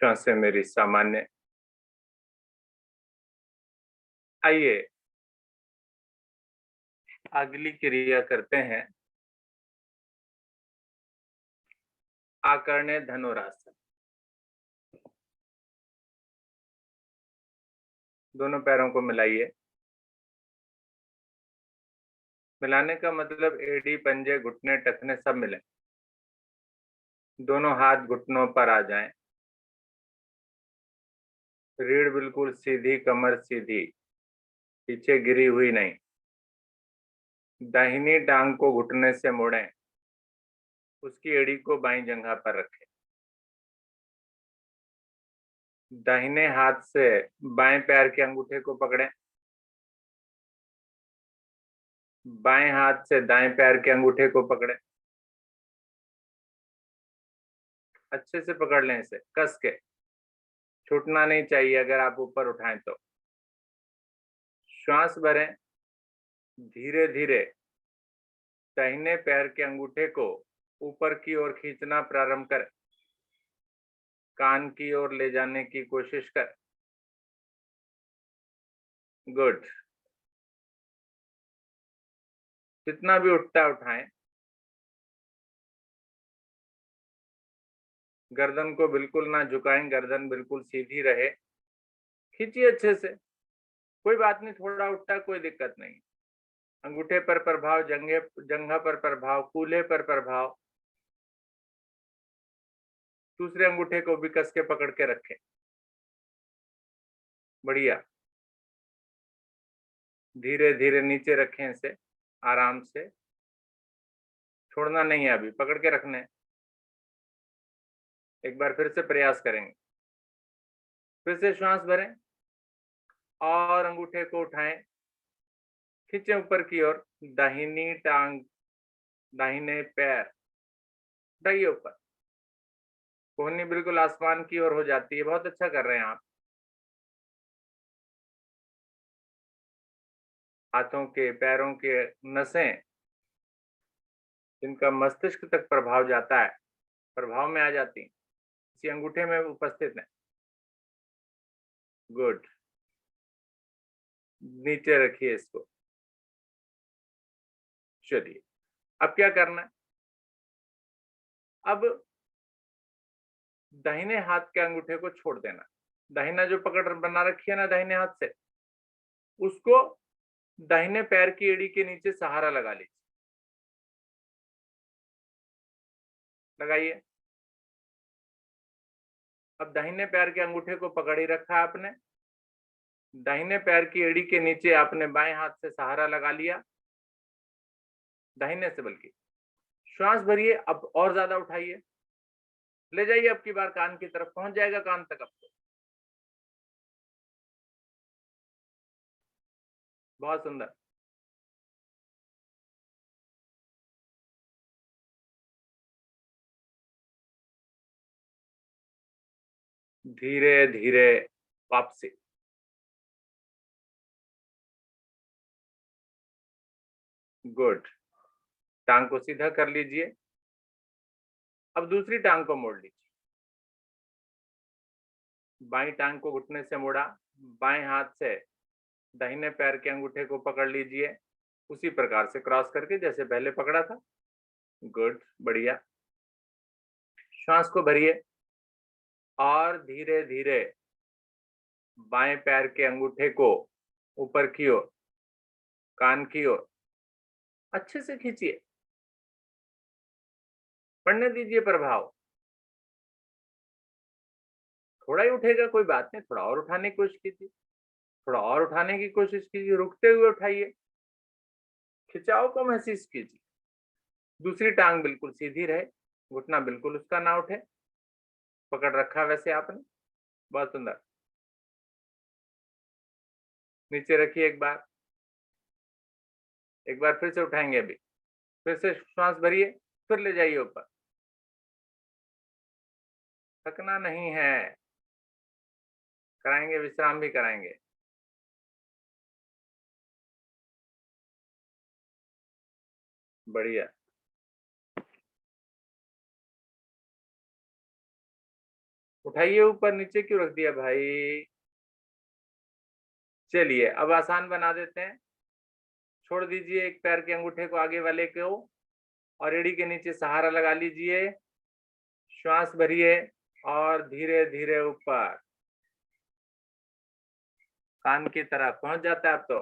श्वासें मेरी सामान्य। आइए अगली क्रिया करते हैं, आकर्ण्य धनुरासन। दोनों पैरों को मिलाइए। मिलाने का मतलब एड़ी, पंजे, घुटने, टखने सब मिले। दोनों हाथ घुटनों पर आ जाएं। रीढ़ बिल्कुल सीधी, कमर सीधी, पीछे गिरी हुई नहीं। दाहिनी टांग को घुटने से मोड़ें, उसकी एड़ी को बाईं जंघा पर रखें। दाहिने हाथ से बाएं पैर के अंगूठे को पकड़ें। बाएं हाथ से दाएं पैर के अंगूठे को पकड़ें। अच्छे से पकड़ लें, इसे कस के। छूटना नहीं चाहिए अगर आप ऊपर उठाएं तो। श्वास भरें। धीरे धीरे दाहिने पैर के अंगूठे को ऊपर की ओर खींचना प्रारंभ करें। कान की ओर ले जाने की कोशिश करें। गुड। जितना भी उठता है उठाएं। गर्दन को बिल्कुल ना झुकाएं, गर्दन बिल्कुल सीधी रहे। खींचिए अच्छे से। कोई बात नहीं, थोड़ा उठता है, कोई दिक्कत नहीं। अंगूठे पर प्रभाव, जंघा पर प्रभाव, कूल्हे पर प्रभाव। दूसरे अंगूठे को भी कस के पकड़ के रखें। बढ़िया। धीरे धीरे नीचे रखें इसे, आराम से। छोड़ना नहीं है, अभी पकड़ के रखना है। एक बार फिर से प्रयास करेंगे। फिर से श्वास भरें और अंगूठे को उठाएं। खींचे ऊपर की ओर। दाहिनी टांग, दाहिने पैर उठाइए ऊपर। कोहनी बिल्कुल आसमान की ओर हो जाती है। बहुत अच्छा कर रहे हैं आप। हाथों के, पैरों के नसें, जिनका मस्तिष्क तक प्रभाव जाता है, प्रभाव में आ जाती हैं, इसी अंगूठे में उपस्थित है। गुड। नीचे रखिए इसको। चलिए, अब क्या करना है? अब दाहिने हाथ के अंगूठे को छोड़ देना। दाहिना जो पकड़ बना रखी है ना दाहिने हाथ से, उसको दाहिने पैर की एड़ी के नीचे सहारा लगा लीजिए। लगाइए। अब दाहिने पैर के अंगूठे को पकड़ ही रखा है आपने। दाहिने पैर की एड़ी के नीचे आपने बाएं हाथ से सहारा लगा लिया, दाहिने से बल्कि। श्वास भरिए, अब और ज्यादा उठाइए। ले जाइए, अब की बार कान की तरफ पहुंच जाएगा, कान तक अब तो। बहुत सुंदर। धीरे धीरे वापसी। गुड। टांग को सीधा कर लीजिए। अब दूसरी टांग को मोड़ लीजिए। बाईं टांग को घुटने से मोड़ा। बाएं हाथ से दाहिने पैर के अंगूठे को पकड़ लीजिए, उसी प्रकार से क्रॉस करके जैसे पहले पकड़ा था। गुड, बढ़िया। श्वास को भरिए और धीरे धीरे बाएं पैर के अंगूठे को ऊपर की ओर, कान की ओर अच्छे से खींचिए। पड़ने दीजिए प्रभाव। थोड़ा ही उठेगा, कोई बात नहीं, थोड़ा और उठाने की कोशिश कीजिए। थोड़ा और उठाने की कोशिश कीजिए, रुकते हुए उठाइए। खिंचाव को महसूस कीजिए। दूसरी टांग बिल्कुल सीधी रहे, घुटना बिल्कुल उसका ना उठे। पकड़ रखा वैसे आपने। बहुत सुंदर। नीचे रखिए एक बार। एक बार फिर से उठाएंगे अभी। फिर से श्वास भरिए, फिर ले जाइए ऊपर। थकना नहीं है, कराएंगे, विश्राम भी कराएंगे। बढ़िया। उठाइए, ऊपर नीचे क्यों रख दिया भाई। चलिए अब आसान बना देते हैं। छोड़ दीजिए एक पैर के अंगूठे को आगे वाले को और एड़ी के नीचे सहारा लगा लीजिए। श्वास भरिए और धीरे धीरे ऊपर कान की तरफ पहुंच जाता है अब तो।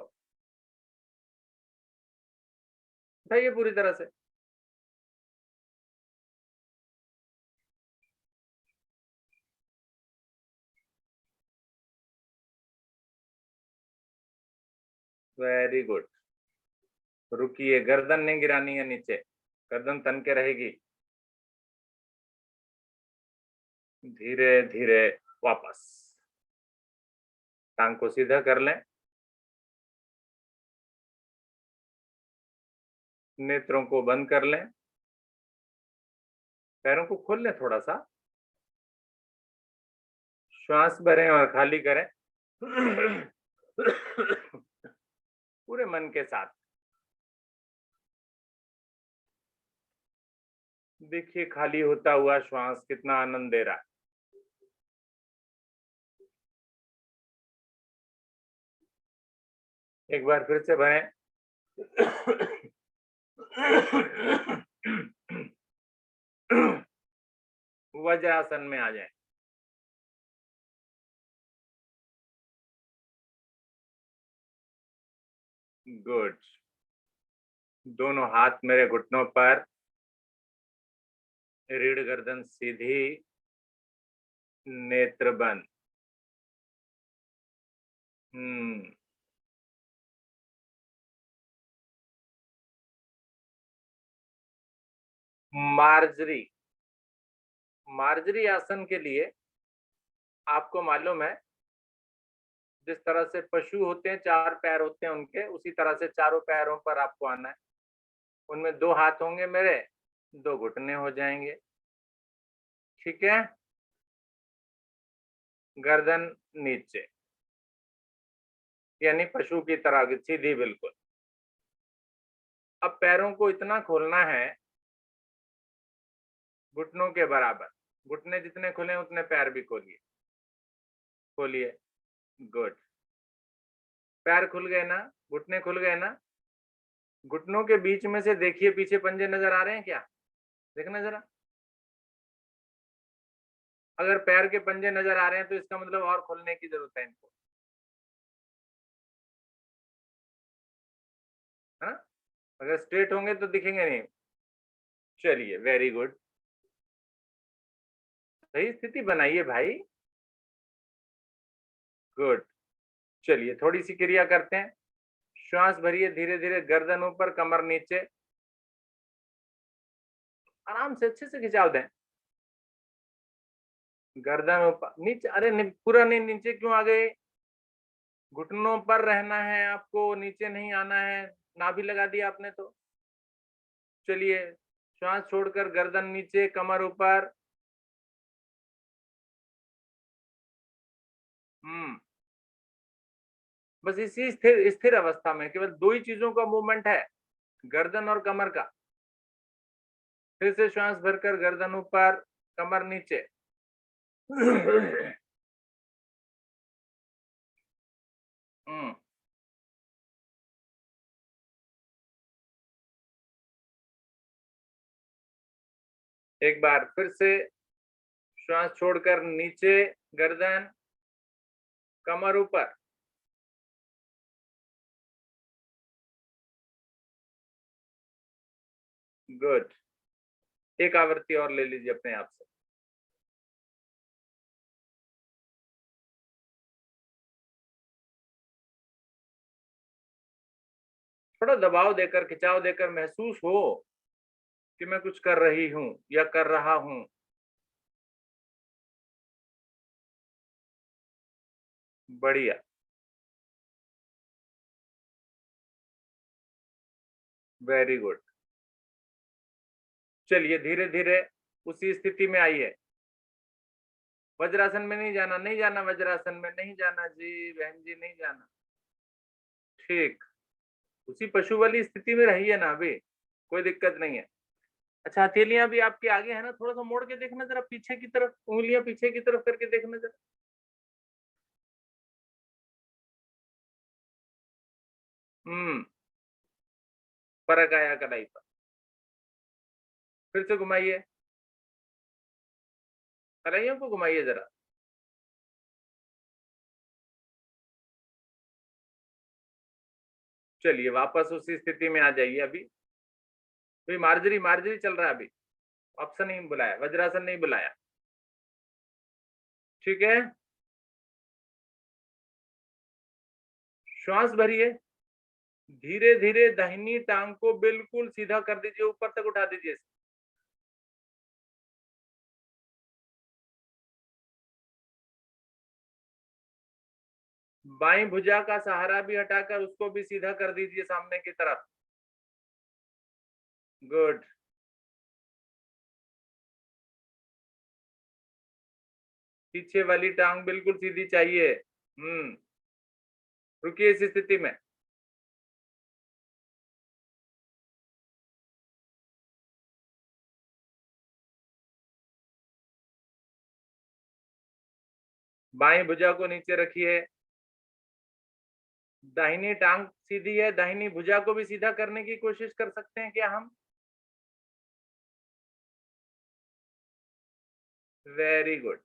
उठाइए पूरी तरह से। Very good. रुकिए, गर्दन नहीं गिरानी है नीचे, गर्दन तन के रहेगी। धीरे धीरे वापस टांग को सीधा कर लें। नेत्रों को बंद कर लें। पैरों को खोल लें थोड़ा सा। श्वास भरें और खाली करें पूरे मन के साथ। देखिए खाली होता हुआ श्वास कितना आनंद दे रहा है। एक बार फिर से भरें। वज्रासन में आ जाएं। गुड। दोनों हाथ मेरे घुटनों पर, रीढ़ गर्दन सीधी, नेत्र बंद। मार्जरी। मार्जरी आसन के लिए आपको मालूम है, जिस तरह से पशु होते हैं, चार पैर होते हैं उनके, उसी तरह से चारों पैरों पर आपको आना है। उनमें दो हाथ होंगे मेरे, दो घुटने हो जाएंगे। ठीक है। गर्दन नीचे, यानी पशु की तरह सीधी बिल्कुल। अब पैरों को इतना खोलना है घुटनों के बराबर। घुटने जितने खुले उतने पैर भी खोलिए। खोलिए। गुड। पैर खुल गए ना, घुटने खुल गए ना। घुटनों के बीच में से देखिए पीछे पंजे नजर आ रहे हैं क्या, देखना जरा। अगर पैर के पंजे नजर आ रहे हैं तो इसका मतलब और खोलने की जरूरत है इनको, है ना। अगर स्ट्रेट होंगे तो दिखेंगे नहीं। चलिए वेरी गुड। सही स्थिति बनाइए भाई। गुड। चलिए थोड़ी सी क्रिया करते हैं। श्वास भरिए धीरे धीरे, गर्दन ऊपर कमर नीचे। आराम से अच्छे से खिंचाव दें। गर्दन ऊपर नीचे, अरे पूरा नहीं, नीचे क्यों आ गए। घुटनों पर रहना है आपको, नीचे नहीं आना है। नाभि लगा दिया आपने तो। चलिए श्वास छोड़कर गर्दन नीचे, कमर ऊपर। बस इसी स्थिर स्थिर अवस्था में केवल दो ही चीजों का मूवमेंट है, गर्दन और कमर का। फिर से श्वास भरकर गर्दन ऊपर, कमर नीचे। एक बार फिर से श्वास छोड़कर नीचे, गर्दन, कमर ऊपर। गुड। एक आवृत्ति और ले लीजिए अपने आप से। थोड़ा दबाव देकर, खिंचाव देकर महसूस हो कि मैं कुछ कर रही हूं या कर रहा हूं। बढ़िया। Very good. चलिए धीरे धीरे उसी स्थिति में आइए। वज्रासन में नहीं जाना, नहीं जाना, वज्रासन में नहीं जाना जी, बहन जी नहीं जाना। ठीक, उसी पशु वाली स्थिति में रहिए ना अभी, कोई दिक्कत नहीं है। अच्छा, हथेलियां भी आपके आगे है ना, थोड़ा सा मोड़ के देखना जरा पीछे की तरफ, उंगलियां पीछे की तरफ करके देखना जरा। फर्क आया कलाई पर। फिर से घुमाइए, कलाइयों को घुमाइए जरा। चलिए वापस उसी स्थिति में आ जाइए। अभी मार्जरी मार्जरी चल रहा है अभी। ऑप्शन नहीं बुलाया, वज्रासन नहीं बुलाया। ठीक है, श्वास भरिए। धीरे धीरे दाहिनी टांग को बिल्कुल सीधा कर दीजिए, ऊपर तक उठा दीजिए। बाईं भुजा का सहारा भी हटाकर उसको भी सीधा कर दीजिए सामने की तरफ। गुड। पीछे वाली टांग बिल्कुल सीधी चाहिए। रुकिए इस स्थिति में। बाईं भुजा को नीचे रखिए। दाहिनी टांग सीधी है, दाहिनी भुजा को भी सीधा करने की कोशिश कर सकते हैं क्या हम? Very good.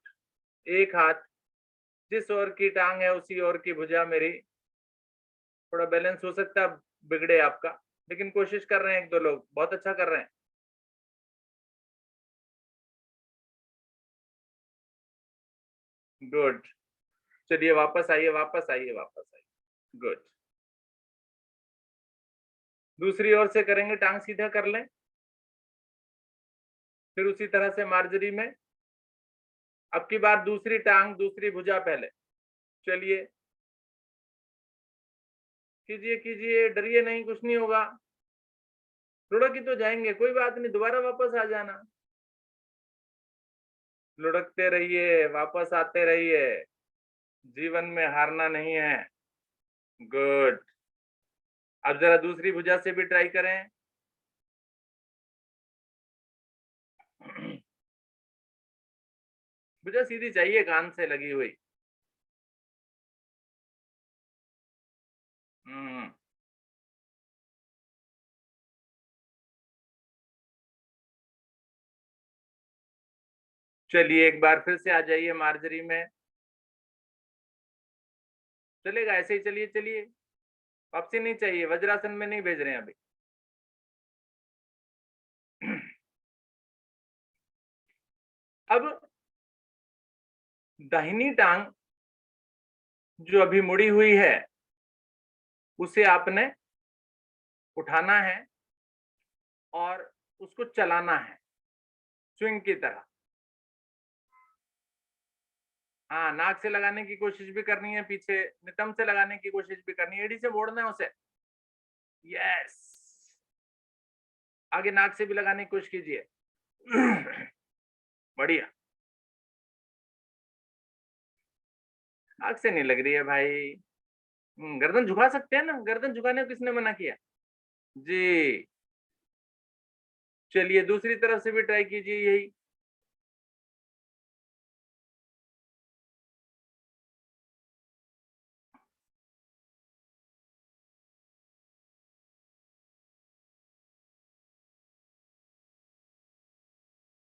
एक हाथ जिस ओर की टांग है उसी ओर की भुजा मेरी। थोड़ा बैलेंस हो सकता है बिगड़े आपका, लेकिन कोशिश कर रहे हैं, एक दो लोग बहुत अच्छा कर रहे हैं। गुड। चलिए वापस आइए, वापस आइए, वापस आइए। गुड। दूसरी ओर से करेंगे, टांग सीधा कर लें। फिर उसी तरह से मार्जरी में। अब की बार दूसरी टांग दूसरी भुजा पहले। चलिए कीजिए कीजिए, डरिए नहीं, कुछ नहीं होगा। लुढ़क ही तो जाएंगे, कोई बात नहीं, दोबारा वापस आ जाना। लुढ़कते रहिए, वापस आते रहिए, जीवन में हारना नहीं है। गुड। अब जरा दूसरी भुजा से भी ट्राई करें। भुजा सीधी चाहिए, कान से लगी हुई। हम्म। चलिए एक बार फिर से आ जाइए मार्जरी में। चलेगा ऐसे ही, चलिए चलिए। वापसी नहीं चाहिए, वज्रासन में नहीं भेज रहे हैं अभी। अब दाहिनी टांग जो अभी मुड़ी हुई है उसे आपने उठाना है और उसको चलाना है स्विंग की तरह। हाँ, नाक से लगाने की कोशिश भी करनी है, पीछे नितंब से लगाने की कोशिश भी करनी है, एड़ी से मोड़ना है उसे। यस। आगे नाक से भी लगाने की कोशिश कीजिए। बढ़िया। नाक से नहीं लग रही है भाई। गर्दन झुका सकते हैं ना, गर्दन झुकाने को किसने मना किया? जी। चलिए दूसरी तरफ से भी ट्राई कीजिए यही।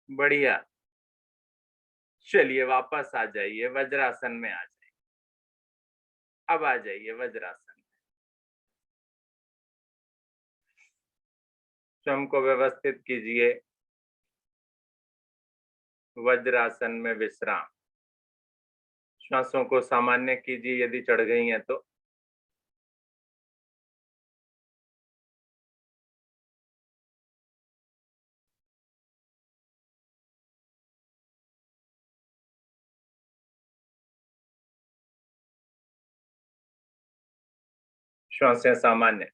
बढ़िया। चलिए वापस आ जाइए, वज्रासन में आ जाइए। अब आ जाइए वज्रासन। स्वयं को व्यवस्थित कीजिए। वज्रासन में विश्राम। श्वासों को सामान्य कीजिए यदि चढ़ गई हैं तो। श्वासें सामान्य।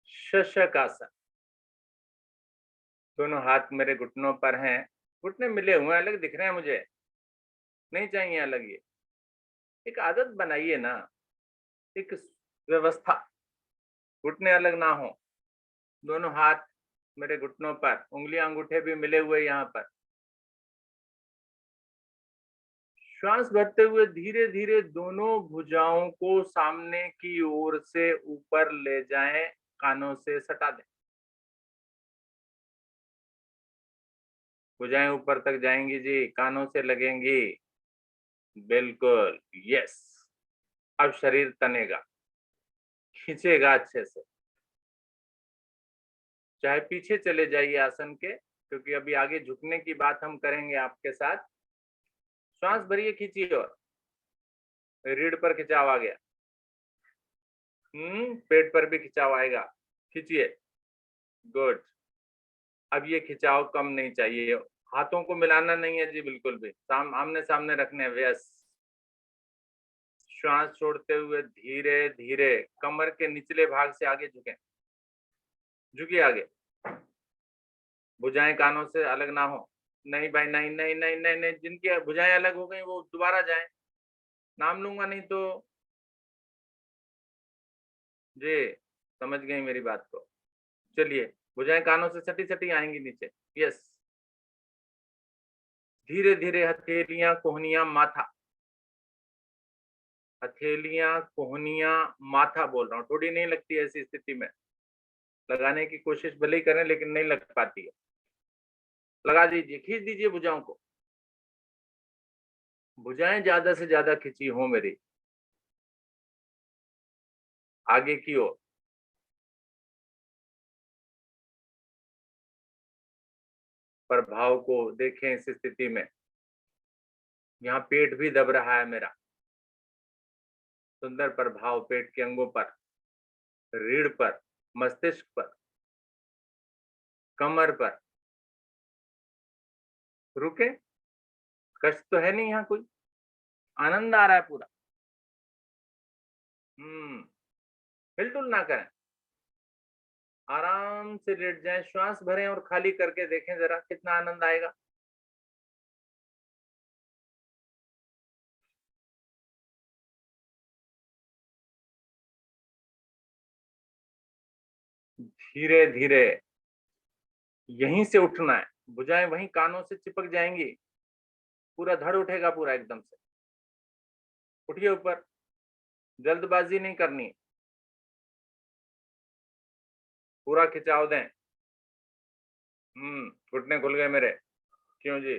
शशक आसन। दोनों हाथ मेरे घुटनों पर हैं। घुटने मिले हुए अलग दिख रहे हैं मुझे, नहीं चाहिए अलग ये। एक आदत बनाइए ना, एक व्यवस्था। घुटने अलग ना हो, दोनों हाथ मेरे घुटनों पर, उंगलियां अंगूठे भी मिले हुए यहाँ पर। श्वास भरते हुए धीरे धीरे दोनों भुजाओं को सामने की ओर से ऊपर ले जाएं, कानों से सटा दें। भुजाएं ऊपर तक जाएंगी जी, कानों से लगेंगी। बिल्कुल, यस। अब शरीर तनेगा, खींचेगा अच्छे से। चाहे पीछे चले जाइए आसन के, क्योंकि अभी आगे झुकने की बात हम करेंगे आपके साथ। श्वास भरिए, खींचिए, और रीढ़ पर खिंचाव आ गया। पेट पर भी खिंचाव आएगा, खींचिए। गुड। अब ये खिंचाव कम नहीं चाहिए, हाथों को मिलाना नहीं है जी, बिल्कुल भी आमने सामने रखने हैं। यस। श्वास छोड़ते हुए धीरे धीरे कमर के निचले भाग से आगे झुकें, झुकिए आगे। भुजाएं कानों से अलग ना हो। नहीं भाई, नहीं नहीं नहीं नहीं नहीं, जिनकी भुजाएं अलग हो गई वो दोबारा जाएं, नाम लूंगा नहीं तो। जी, समझ गई मेरी बात को। चलिए, भुजाएं कानों से सटी सटी आएंगी नीचे। यस। धीरे धीरे हथेलियां, कोहनियां, माथा। हथेलियां, कोहनियां, माथा बोल रहा हूँ, थोड़ी नहीं लगती है ऐसी स्थिति में। लगाने की कोशिश भले ही करें, लेकिन नहीं लग पाती है। लगा दीजिए, खींच दीजिए भुजाओं को। भुजाएं ज्यादा से ज्यादा खिंची हो मेरी, आगे की ओर। प्रभाव को देखें इस स्थिति में। यहाँ पेट भी दब रहा है मेरा। सुंदर प्रभाव पेट के अंगों पर, रीढ़ पर, मस्तिष्क पर, कमर पर। रुके, कष्ट तो है नहीं यहाँ कोई, आनंद आ रहा है पूरा। हिलडुल ना करें, आराम से लेट जाएं, श्वास भरें और खाली करके देखें जरा कितना आनंद आएगा। धीरे धीरे यहीं से उठना है, भुजाएं वहीं कानों से चिपक जाएंगी, पूरा धड़ उठेगा पूरा एकदम से। उठिए ऊपर, जल्दबाजी नहीं करनी, पूरा खिंचाव दें। घुटने खुल गए मेरे, क्यों जी?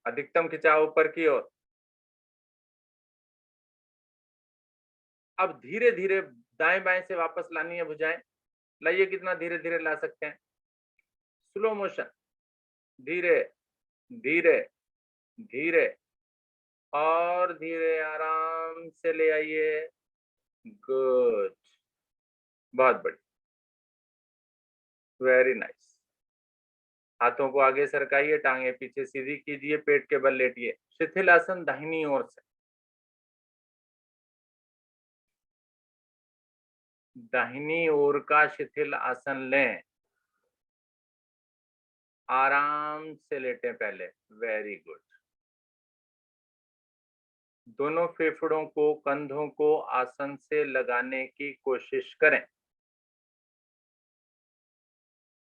अधिकतम खिंचाव ऊपर की ओर। अब धीरे धीरे दाएं बाएं से वापस लानी है भुजाएं। लाइए, कितना धीरे धीरे ला सकते हैं। स्लो मोशन, धीरे धीरे धीरे, और धीरे आराम से ले आइए। गुड, बहुत बढ़िया, वेरी नाइस। हाथों को आगे सरकाइए, टांगे पीछे सीधी कीजिए, पेट के बल लेटिए। शिथिल आसन दाहिनी ओर से, दाहिनी ओर का शिथिल आसन लें। आराम से लेटें पहले। Very good. दोनों फेफड़ों को, कंधों को आसन से लगाने की कोशिश करें।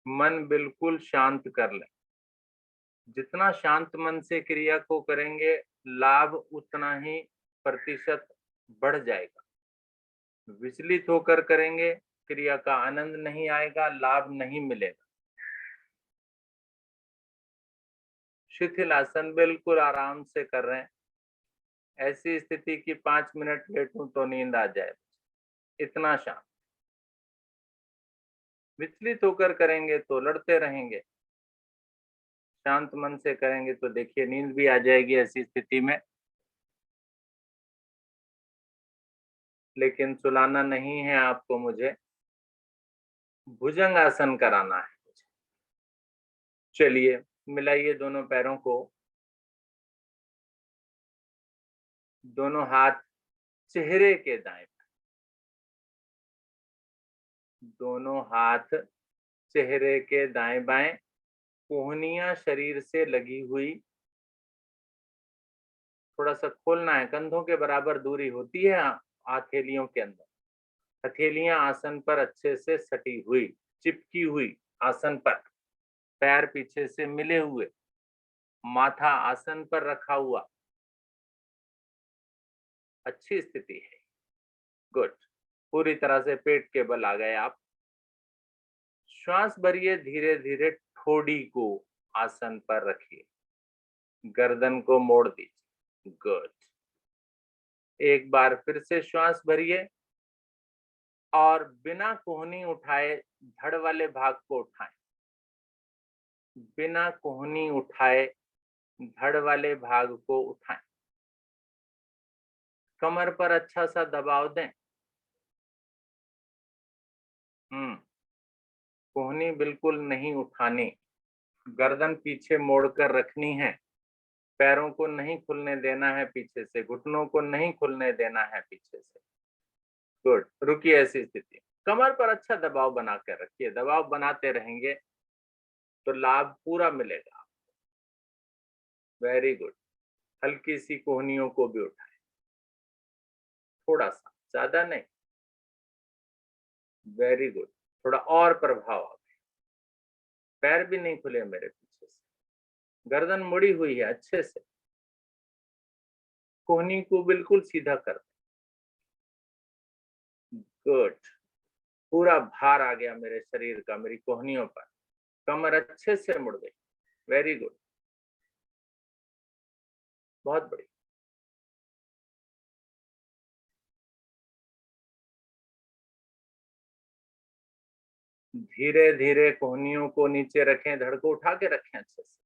मन बिल्कुल शांत कर लें। जितना शांत मन से क्रिया को करेंगे, लाभ उतना ही प्रतिशत बढ़ जाएगा। विचलित होकर करेंगे, क्रिया का आनंद नहीं आएगा, लाभ नहीं मिलेगा। शिथिल आसन बिल्कुल आराम से कर रहे हैं। ऐसी स्थिति की 5 मिनट लेटूं तो नींद आ जाए, इतना शांत। विचलित होकर करेंगे तो लड़ते रहेंगे, शांत मन से करेंगे तो देखिए नींद भी आ जाएगी ऐसी स्थिति में। लेकिन सुलाना नहीं है आपको मुझे, भुजंग आसन कराना है मुझे। चलिए, मिलाइए दोनों पैरों को, दोनों हाथ चेहरे के दाएं, दोनों हाथ चेहरे के दाएं बाएं, कोहनियां शरीर से लगी हुई। थोड़ा सा खोलना है, कंधों के बराबर दूरी होती है हथेलियों के अंदर। हथेलियां आसन पर अच्छे से सटी हुई, चिपकी हुई आसन पर, पैर पीछे से मिले हुए, माथा आसन पर रखा हुआ, अच्छी स्थिति है। गुड। पूरी तरह से पेट के बल आ गए आप। श्वास भरिए, धीरे धीरे ठोड़ी को आसन पर रखिए, गर्दन को मोड़ दीजिए। गुड। एक बार फिर से श्वास भरिए और बिना कोहनी उठाए धड़ वाले भाग को उठाएं। बिना कोहनी उठाए धड़ वाले भाग को उठाएं। कमर पर अच्छा सा दबाव दें। कोहनी बिल्कुल नहीं उठानी, गर्दन पीछे मोड़कर रखनी है, पैरों को नहीं खुलने देना है पीछे से, घुटनों को नहीं खुलने देना है पीछे से। गुड। रुकिए ऐसी स्थिति। कमर पर अच्छा दबाव बनाकर रखिए, दबाव बनाते रहेंगे तो लाभ पूरा मिलेगा। Very good. हल्की सी कोहनियों को भी उठाएं, थोड़ा सा, ज्यादा नहीं। Very good. थोड़ा और प्रभाव आ गया। पैर भी नहीं खुले मेरे पीछे से, गर्दन मुड़ी हुई है अच्छे से, कोहनी को बिल्कुल सीधा कर। गुड। पूरा भार आ गया मेरे शरीर का मेरी कोहनियों पर, कमर अच्छे से मुड़ गई। वेरी गुड, बहुत बढ़िया। धीरे धीरे कोहनियों को नीचे रखें, धड़ को उठा के रखें अच्छे से।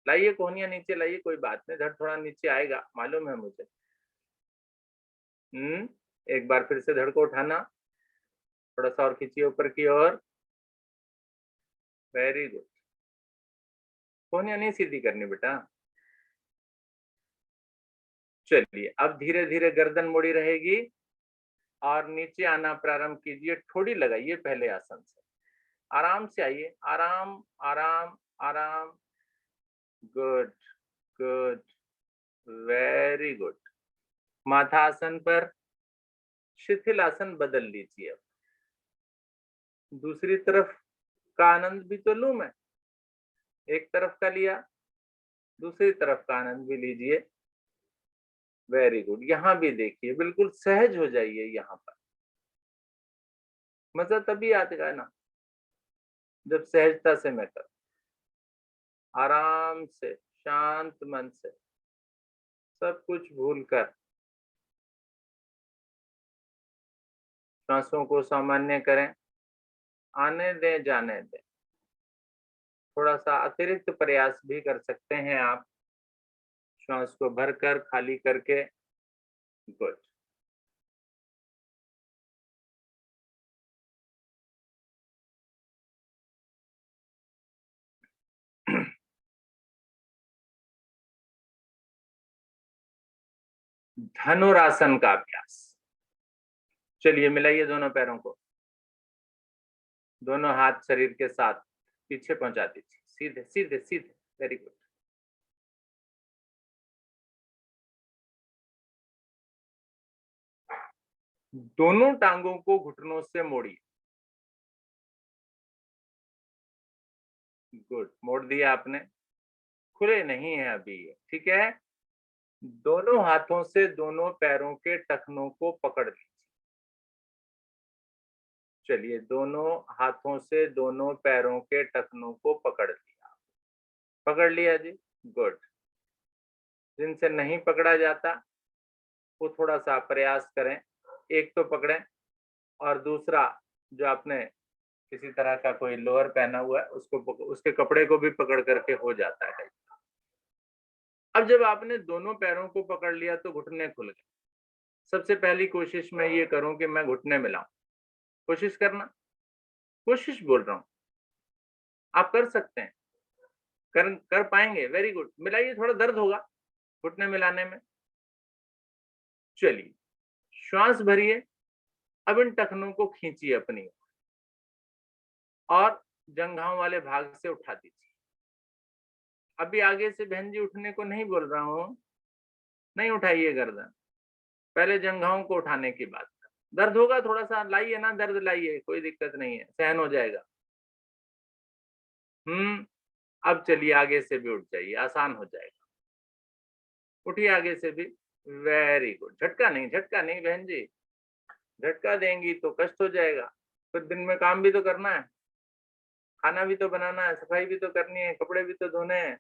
लाइए कोहनियां नीचे लाइए, कोई बात नहीं, धड़ थोड़ा नीचे आएगा, मालूम है मुझे। एक बार फिर से धड़ को उठाना, थोड़ा सा और खींचिए ऊपर की ओर। Very good. कोहनियां नहीं सीधी करनी बेटा। चलिए अब धीरे धीरे गर्दन मुड़ी रहेगी और नीचे आना प्रारंभ कीजिए। ठोड़ी लगाइए पहले आसन से, आराम से आइए, आराम आराम आराम। Good good, very good. माथा आसन पर, शिथिल आसन बदल लीजिए। अब दूसरी तरफ का आनंद भी तो लूं मैं। एक तरफ का लिया, दूसरी तरफ का आनंद भी लीजिए। Very good. यहाँ भी देखिए, बिल्कुल सहज हो जाइए। यहाँ पर मजा तभी आएगा ना जब सहजता से मैं करूं, आराम से, शांत मन से, सब कुछ भूलकर। सांसों को सामान्य करें, आने दें जाने दें। थोड़ा सा अतिरिक्त प्रयास भी कर सकते हैं आप, श्वास को भरकर खाली करके। गुड। धनुरासन का अभ्यास। चलिए मिलाइए दोनों पैरों को, दोनों हाथ शरीर के साथ पीछे पहुंचा दीजिए, सीधे सीधे सीधे। Very good. दोनों टांगों को घुटनों से मोड़िए। गुड, मोड़ दिया आपने, खुले नहीं है अभी ये, ठीक है। दोनों हाथों से दोनों पैरों के टखनों को पकड़ लीजिए। चलिए, दोनों हाथों से दोनों पैरों के टखनों को पकड़ लिया। पकड़ लिया जी, गुड। जिनसे नहीं पकड़ा जाता वो थोड़ा सा प्रयास करें, एक तो पकड़ें और दूसरा जो आपने किसी तरह का कोई लोअर पहना हुआ है उसको उसके कपड़े को भी पकड़ करके हो जाता है। अब जब आपने दोनों पैरों को पकड़ लिया तो घुटने खुल गए। सबसे पहली कोशिश मैं ये करूं कि मैं घुटने मिलाऊं। कोशिश करना, कोशिश बोल रहा हूं, आप कर सकते हैं, कर पाएंगे। Very good. मिलाइए, थोड़ा दर्द होगा घुटने मिलाने में। चलिए, श्वास भरिए। अब इन टखनों को खींचिए अपनी और जंघाओं वाले भाग से उठा दीजिए। अभी आगे से बहन जी उठने को नहीं बोल रहा हूं, नहीं उठाइए गर्दन, पहले जंघाओं को उठाने की बात कर। दर्द होगा थोड़ा सा, लाइए ना दर्द, लाइए, कोई दिक्कत नहीं है, सहन हो जाएगा। अब चलिए आगे से भी उठ जाइए, आसान हो जाएगा। उठिए आगे से भी। Very good. झटका नहीं, झटका नहीं बहन जी, झटका देंगी तो कष्ट हो जाएगा। फिर दिन में काम भी तो करना है, खाना भी तो बनाना है, सफाई भी तो करनी है, कपड़े भी तो धोने हैं।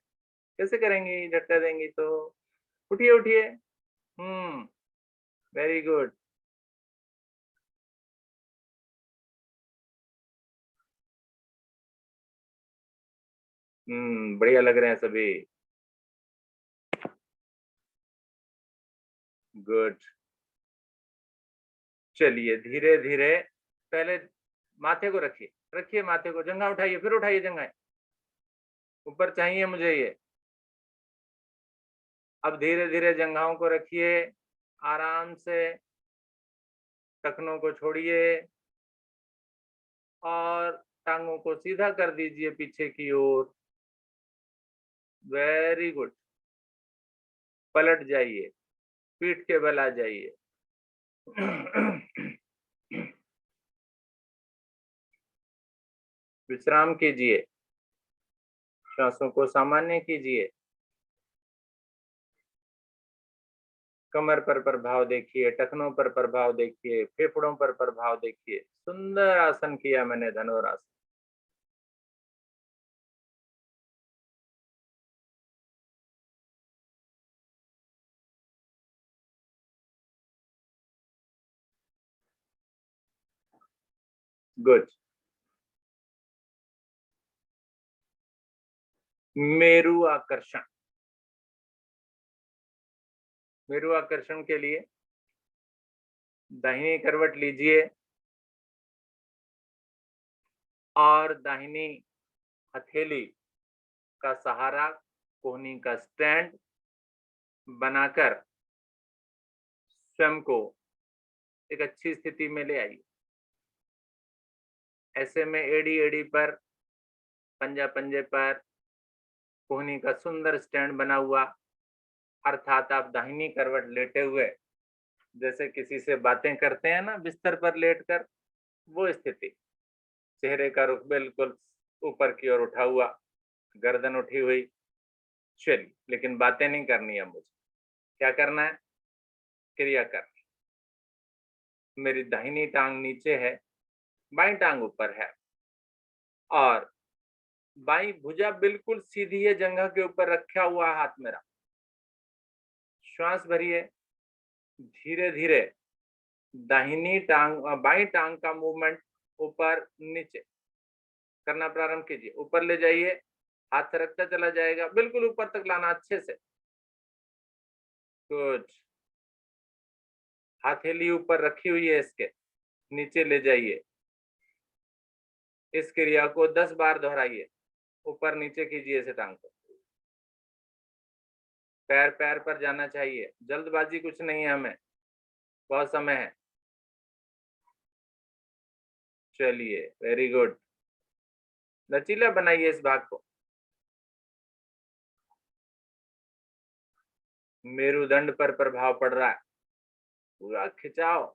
कैसे करेंगी झटका देंगी तो? उठिए उठिए। Very good. बढ़िया लग रहे हैं सभी। गुड। चलिए धीरे धीरे, पहले माथे को रखिए, रखिए माथे को, जंघा उठाइए, फिर उठाइए जंघा, ऊपर चाहिए मुझे ये। अब धीरे धीरे जंघाओं को रखिए, आराम से, टखनों को छोड़िए और टांगों को सीधा कर दीजिए पीछे की ओर। Very good. पलट जाइए, पीठ के बल आ जाइए। विश्राम कीजिए, श्वासों को सामान्य कीजिए। कमर पर प्रभाव देखिए, टखनों पर प्रभाव देखिए, फेफड़ों पर प्रभाव देखिए। सुंदर आसन किया मैंने, धनुरासन। गुड। मेरु आकर्षण। मेरु आकर्षण के लिए दाहिनी करवट लीजिए और दाहिनी हथेली का सहारा, कोहनी का स्टैंड बनाकर स्वयं को एक अच्छी स्थिति में ले आइए। ऐसे में एड़ी एड़ी पर, पंजा पंजे पर कोहनी का सुंदर स्टैंड बना हुआ, अर्थात आप दाहिनी करवट लेटे हुए जैसे किसी से बातें करते हैं ना बिस्तर पर लेटकर, वो स्थिति। चेहरे का रुख बिल्कुल ऊपर की ओर उठा हुआ, गर्दन उठी हुई। चलिए, लेकिन बातें नहीं करनी है मुझे। क्या करना है? क्रिया करनी। मेरी दाहिनी टांग नीचे है, बाईं टांग ऊपर है और बाईं भुजा बिल्कुल सीधी है, जंघा के ऊपर रखा हुआ हाथ मेरा। श्वास भरिए, धीरे धीरे दाहिनी टांग, बाईं टांग का मूवमेंट ऊपर नीचे करना प्रारंभ कीजिए। ऊपर ले जाइए, हाथ सरकता चला जाएगा, बिल्कुल ऊपर तक लाना अच्छे से। गुड। हथेली ऊपर रखी हुई है, इसके नीचे ले जाइए। इस क्रिया को 10 बार दोहराइए। ऊपर नीचे कीजिए इसे, टांग को। पैर पैर पर जाना चाहिए, जल्दबाजी कुछ नहीं है हमें, बहुत समय है। चलिए, वेरी गुड। लचीला बनाइए इस भाग को। मेरुदंड पर प्रभाव पड़ रहा है, पूरा खिंचाव,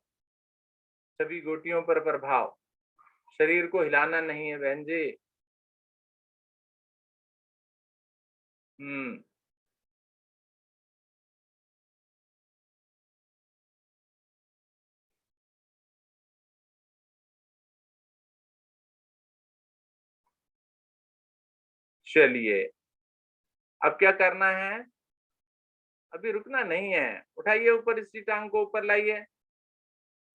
सभी गोटियों पर प्रभाव। शरीर को हिलाना नहीं है बहन जी। हम्म चलिए, अब क्या करना है? अभी रुकना नहीं है, उठाइए ऊपर, इसी टांग को ऊपर लाइए,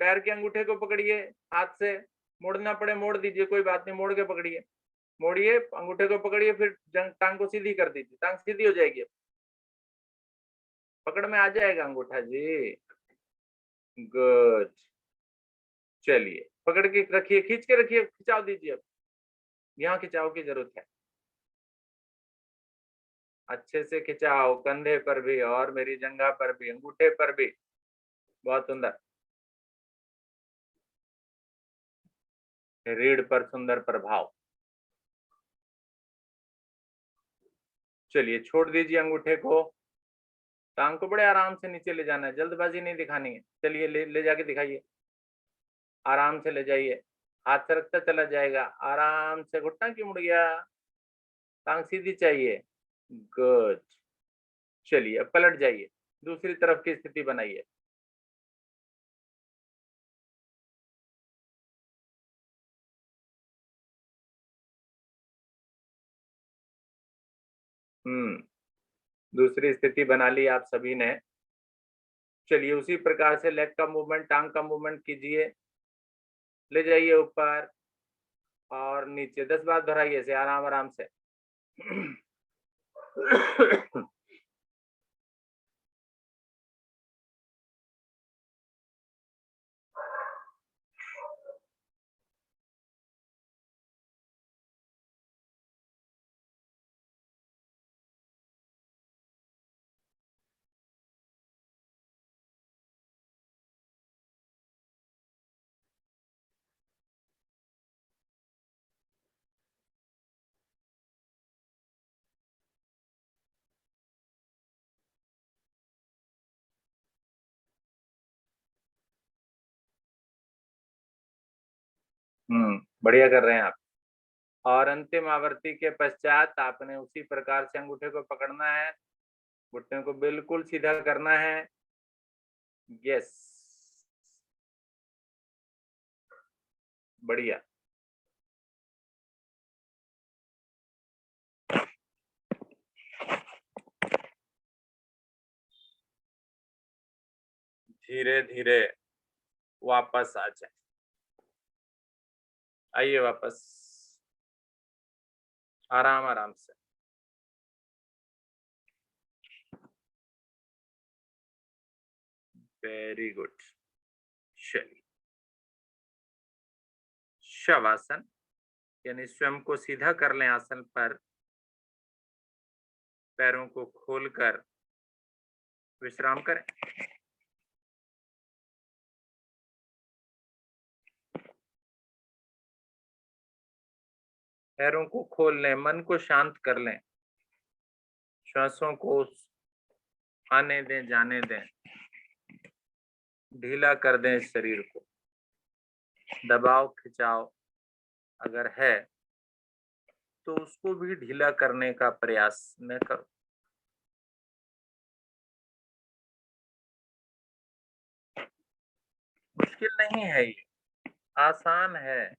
पैर के अंगूठे को पकड़िए, हाथ से मोड़ना पड़े मोड़ दीजिए, कोई बात नहीं, मोड़ के पकड़िए। मोड़िए, अंगूठे को पकड़िए, फिर टांग को सीधी कर दीजिए, टांग सीधी हो जाएगी। पकड़ में आ जाएगा अंगूठा जी। गुड। चलिए, पकड़ के रखिए, खींच के रखिए, खिंचाव दीजिए। अब यहाँ खिंचाव की जरूरत है, अच्छे से खिंचाओ, कंधे पर भी और मेरी जंघा पर भी, अंगूठे पर भी। बहुत सुंदर। रीढ़ पर सुंदर प्रभाव। चलिए, छोड़ दीजिए अंगूठे को, टांग को बड़े आराम से नीचे ले जाना है, जल्दबाजी नहीं दिखानी है। चलिए, ले जाके दिखाइए। आराम से ले जाइए, हाथ सरकता चला जाएगा, आराम से। घुटना क्यों मुड़ गया? टांग सीधी चाहिए। गुड। चलिए अब पलट जाइए, दूसरी तरफ की स्थिति बनाइए। दूसरी स्थिति बना ली आप सभी ने। चलिए उसी प्रकार से लेग का मूवमेंट, टांग का मूवमेंट कीजिए। ले जाइए ऊपर और नीचे, 10 बार दोहराइए से आराम आराम से। बढ़िया कर रहे हैं आप। और अंतिम आवृत्ति के पश्चात आपने उसी प्रकार से अंगूठे को पकड़ना है, घुटने को बिल्कुल सीधा करना है। यस, बढ़िया। धीरे धीरे वापस आ जाए। आइए वापस, आराम आराम से। Very good. चलिए, शवासन यानी स्वयं को सीधा कर लें आसन पर, पैरों को खोलकर विश्राम करें। पैरों को खोल लें, मन को शांत कर लें, श्वासों को आने दें, जाने दें, ढीला कर दें इस शरीर को। दबाव खिंचाव अगर है तो उसको भी ढीला करने का प्रयास न करो। मुश्किल नहीं है ये, आसान है।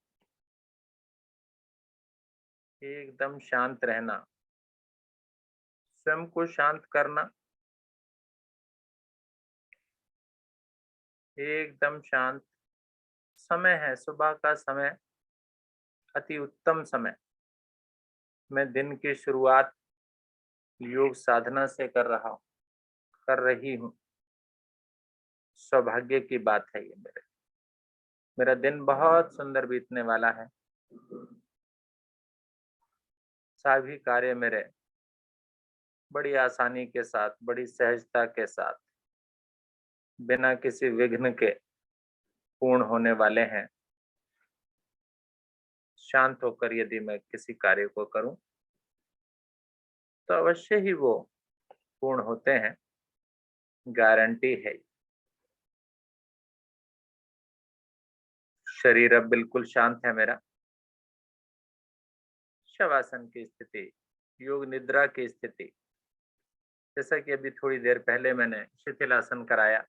एकदम शांत रहना, स्वयं को शांत करना, एकदम शांत। समय है, सुबह का समय, अति उत्तम समय। मैं दिन की शुरुआत योग साधना से कर रहा हूँ, कर रही हूँ। सौभाग्य की बात है ये मेरा दिन बहुत सुंदर बीतने वाला है। सभी कार्य मेरे बड़ी आसानी के साथ, बड़ी सहजता के साथ, बिना किसी विघ्न के पूर्ण होने वाले हैं। शांत होकर यदि मैं किसी कार्य को करूं तो अवश्य ही वो पूर्ण होते हैं, गारंटी है। शरीर अब बिल्कुल शांत है मेरा। शवासन की स्थिति, योग निद्रा की स्थिति, जैसा कि अभी थोड़ी देर पहले मैंने शिथिलासन कराया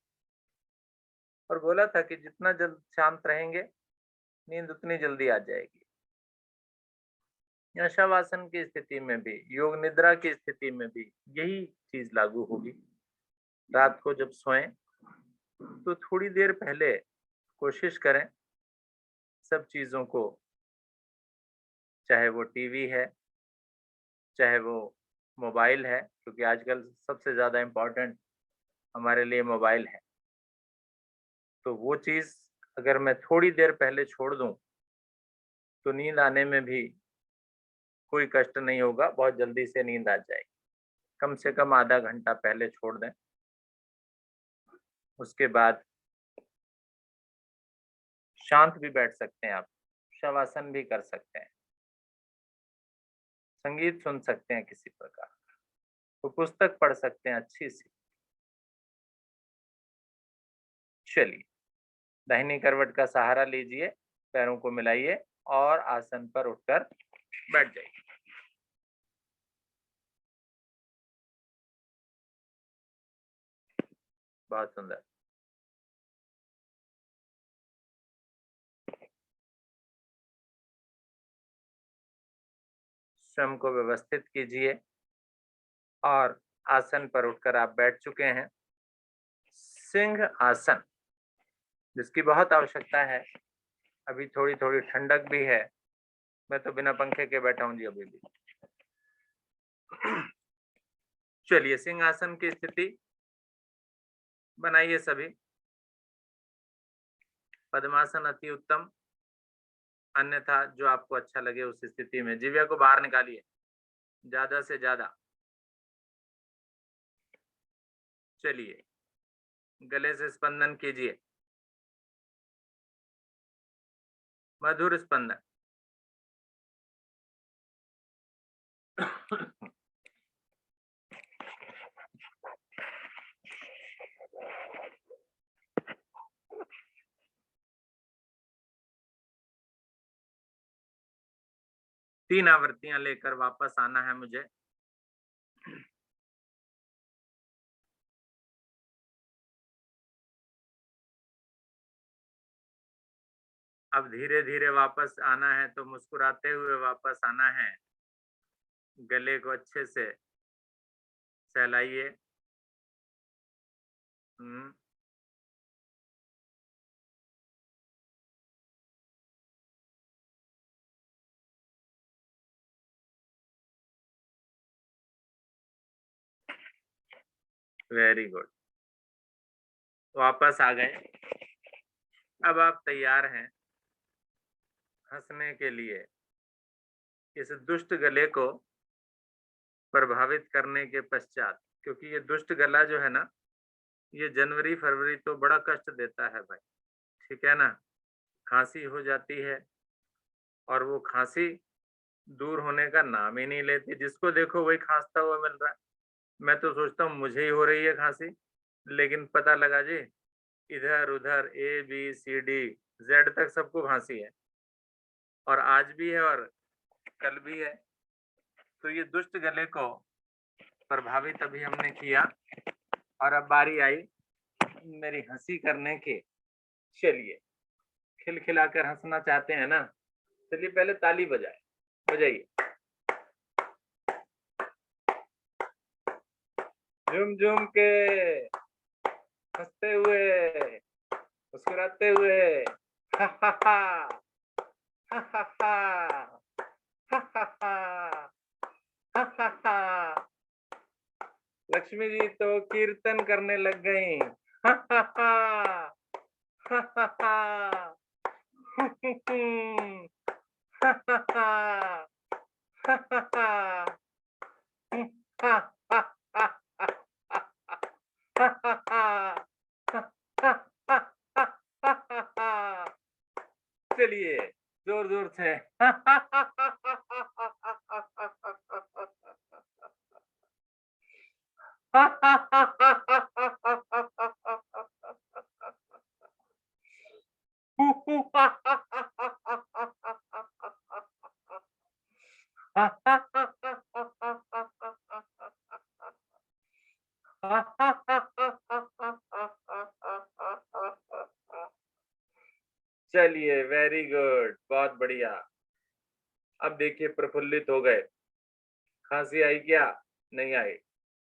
और बोला था कि जितना जल्द शांत रहेंगे नींद उतनी जल्दी आ जाएगी। या शवासन की स्थिति में भी, योग निद्रा की स्थिति में भी यही चीज लागू होगी। रात को जब सोएं तो थोड़ी देर पहले कोशिश करें सब चीजों को, चाहे वो टीवी है, चाहे वो मोबाइल है, क्योंकि आजकल सबसे ज्यादा इम्पोर्टेंट हमारे लिए मोबाइल है, तो वो चीज अगर मैं थोड़ी देर पहले छोड़ दूं तो नींद आने में भी कोई कष्ट नहीं होगा, बहुत जल्दी से नींद आ जाएगी। कम से कम आधा घंटा पहले छोड़ दें, उसके बाद शांत भी बैठ सकते हैं आप, शवासन भी कर सकते हैं, संगीत सुन सकते हैं किसी प्रकार, तो पुस्तक पढ़ सकते हैं अच्छी सी। चलिए दाहिनी करवट का सहारा लीजिए, पैरों को मिलाइए और आसन पर उठकर बैठ जाइए। बहुत सुंदर। स्वयं को व्यवस्थित कीजिए और आसन पर उठकर आप बैठ चुके हैं। सिंह आसन, जिसकी बहुत आवश्यकता है। अभी थोड़ी-थोड़ी ठंडक भी है। मैं तो बिना पंखे के बैठा हूँ जी अभी भी। चलिए सिंहासन की स्थिति बनाइए सभी। पद्मासन अति उत्तम, अन्यथा जो आपको अच्छा लगे उस स्थिति में जिह्वा को बाहर निकालिए ज्यादा से ज्यादा। चलिए गले से स्पंदन कीजिए, मधुर स्पंदन। तीन आवृत्तियां लेकर वापस आना है मुझे। अब धीरे धीरे वापस आना है, तो मुस्कुराते हुए वापस आना है। गले को अच्छे से सहलाइए। वेरी गुड, वापस आ गए। अब आप तैयार हैं हंसने के लिए। इस दुष्ट गले को प्रभावित करने के पश्चात, क्योंकि ये दुष्ट गला जो है ना, ये जनवरी फरवरी तो बड़ा कष्ट देता है भाई, ठीक है ना। खांसी हो जाती है और वो खांसी दूर होने का नाम ही नहीं लेती। जिसको देखो वही खांसता हुआ मिल रहा है। मैं तो सोचता हूँ मुझे ही हो रही है खांसी, लेकिन पता लगा जी इधर उधर ABCD Z तक सबको खांसी है, और आज भी है और कल भी है। तो ये दुष्ट गले को प्रभावित अभी हमने किया, और अब बारी आई मेरी हंसी करने की। चलिए खिलखिलाकर हंसना चाहते हैं ना, चलिए पहले ताली बजाइए। झूम झूम के हंसते हुए मुस्कुराते हुए, हा हा हा हा हा हा हा हा हा हा। लक्ष्मी जी तो कीर्तन करने लग गई। हा हा हा हा हा हा हा हा हा हा हा हा। चलिए जोर जोर से। चलिए वेरी गुड, बहुत बढ़िया। अब देखिए प्रफुल्लित हो गए। खांसी आई क्या? नहीं आई,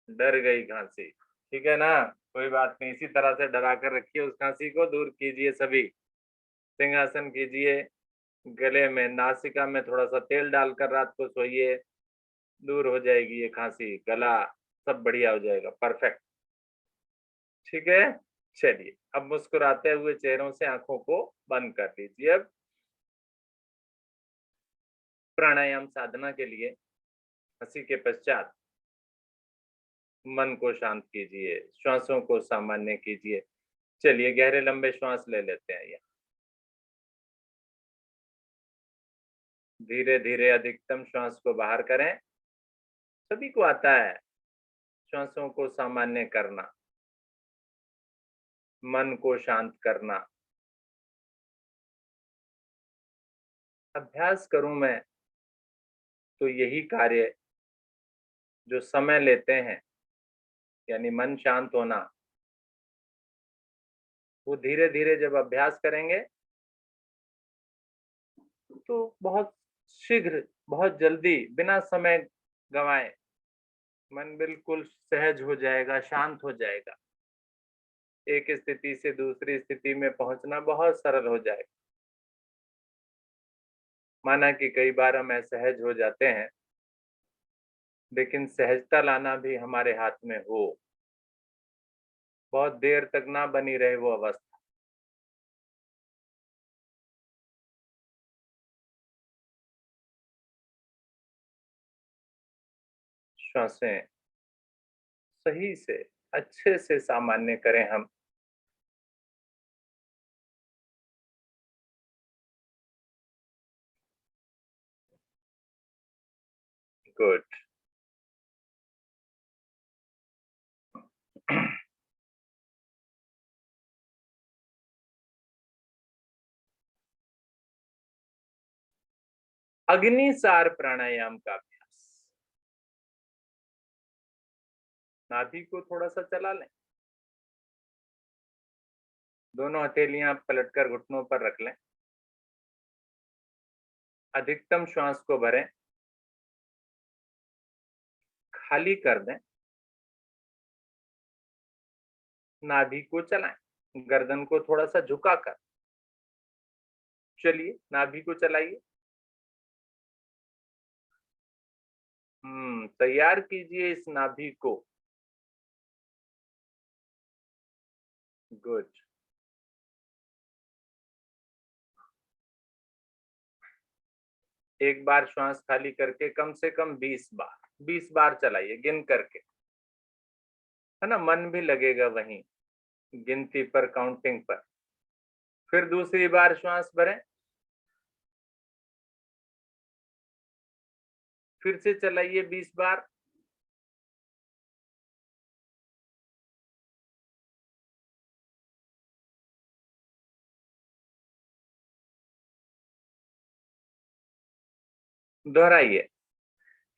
डर गई खांसी, ठीक है ना। कोई बात नहीं, इसी तरह से डरा कर रखिए उस खांसी को, दूर कीजिए सभी। सिंहासन कीजिए, गले में नासिका में थोड़ा सा तेल डालकर रात को सोइए, दूर हो जाएगी ये खांसी, गला सब बढ़िया हो जाएगा, परफेक्ट, ठीक है। चलिए अब मुस्कुराते हुए चेहरों से आंखों को बंद कर लीजिए। अब प्राणायाम साधना के लिए हंसी के पश्चात मन को शांत कीजिए, श्वासों को सामान्य कीजिए। चलिए गहरे लंबे श्वास ले लेते हैं। धीरे धीरे अधिकतम श्वास को बाहर करें। सभी को आता है श्वासों को सामान्य करना, मन को शांत करना। अभ्यास करूं मैं तो यही कार्य जो समय लेते हैं, यानी मन शांत होना, वो धीरे धीरे जब अभ्यास करेंगे तो बहुत शीघ्र, बहुत जल्दी, बिना समय गंवाए मन बिल्कुल सहज हो जाएगा, शांत हो जाएगा। एक स्थिति से दूसरी स्थिति में पहुंचना बहुत सरल हो जाएगा। माना कि कई बार हम असहज हो जाते हैं, लेकिन सहजता लाना भी हमारे हाथ में हो, बहुत देर तक ना बनी रहे वो अवस्था। श्वासें सही से, अच्छे से सामान्य करें हम। गुड। अग्निसार प्राणायाम का अभ्यास। नाभि को थोड़ा सा चला लें, दोनों हथेलियां पलटकर घुटनों पर रख लें, अधिकतम श्वास को भरें, खाली कर दें, नाभि को चलाएं, गर्दन को थोड़ा सा झुकाकर। चलिए नाभि को चलाइए। तैयार कीजिए इस नाभि को। गुड। एक बार श्वास खाली करके कम से कम 20 बार चलाइए, गिन करके, है ना, मन भी लगेगा वहीं गिनती पर, काउंटिंग पर। फिर दूसरी बार श्वास भरें, फिर से चलाइए 20 बार। दोहराइए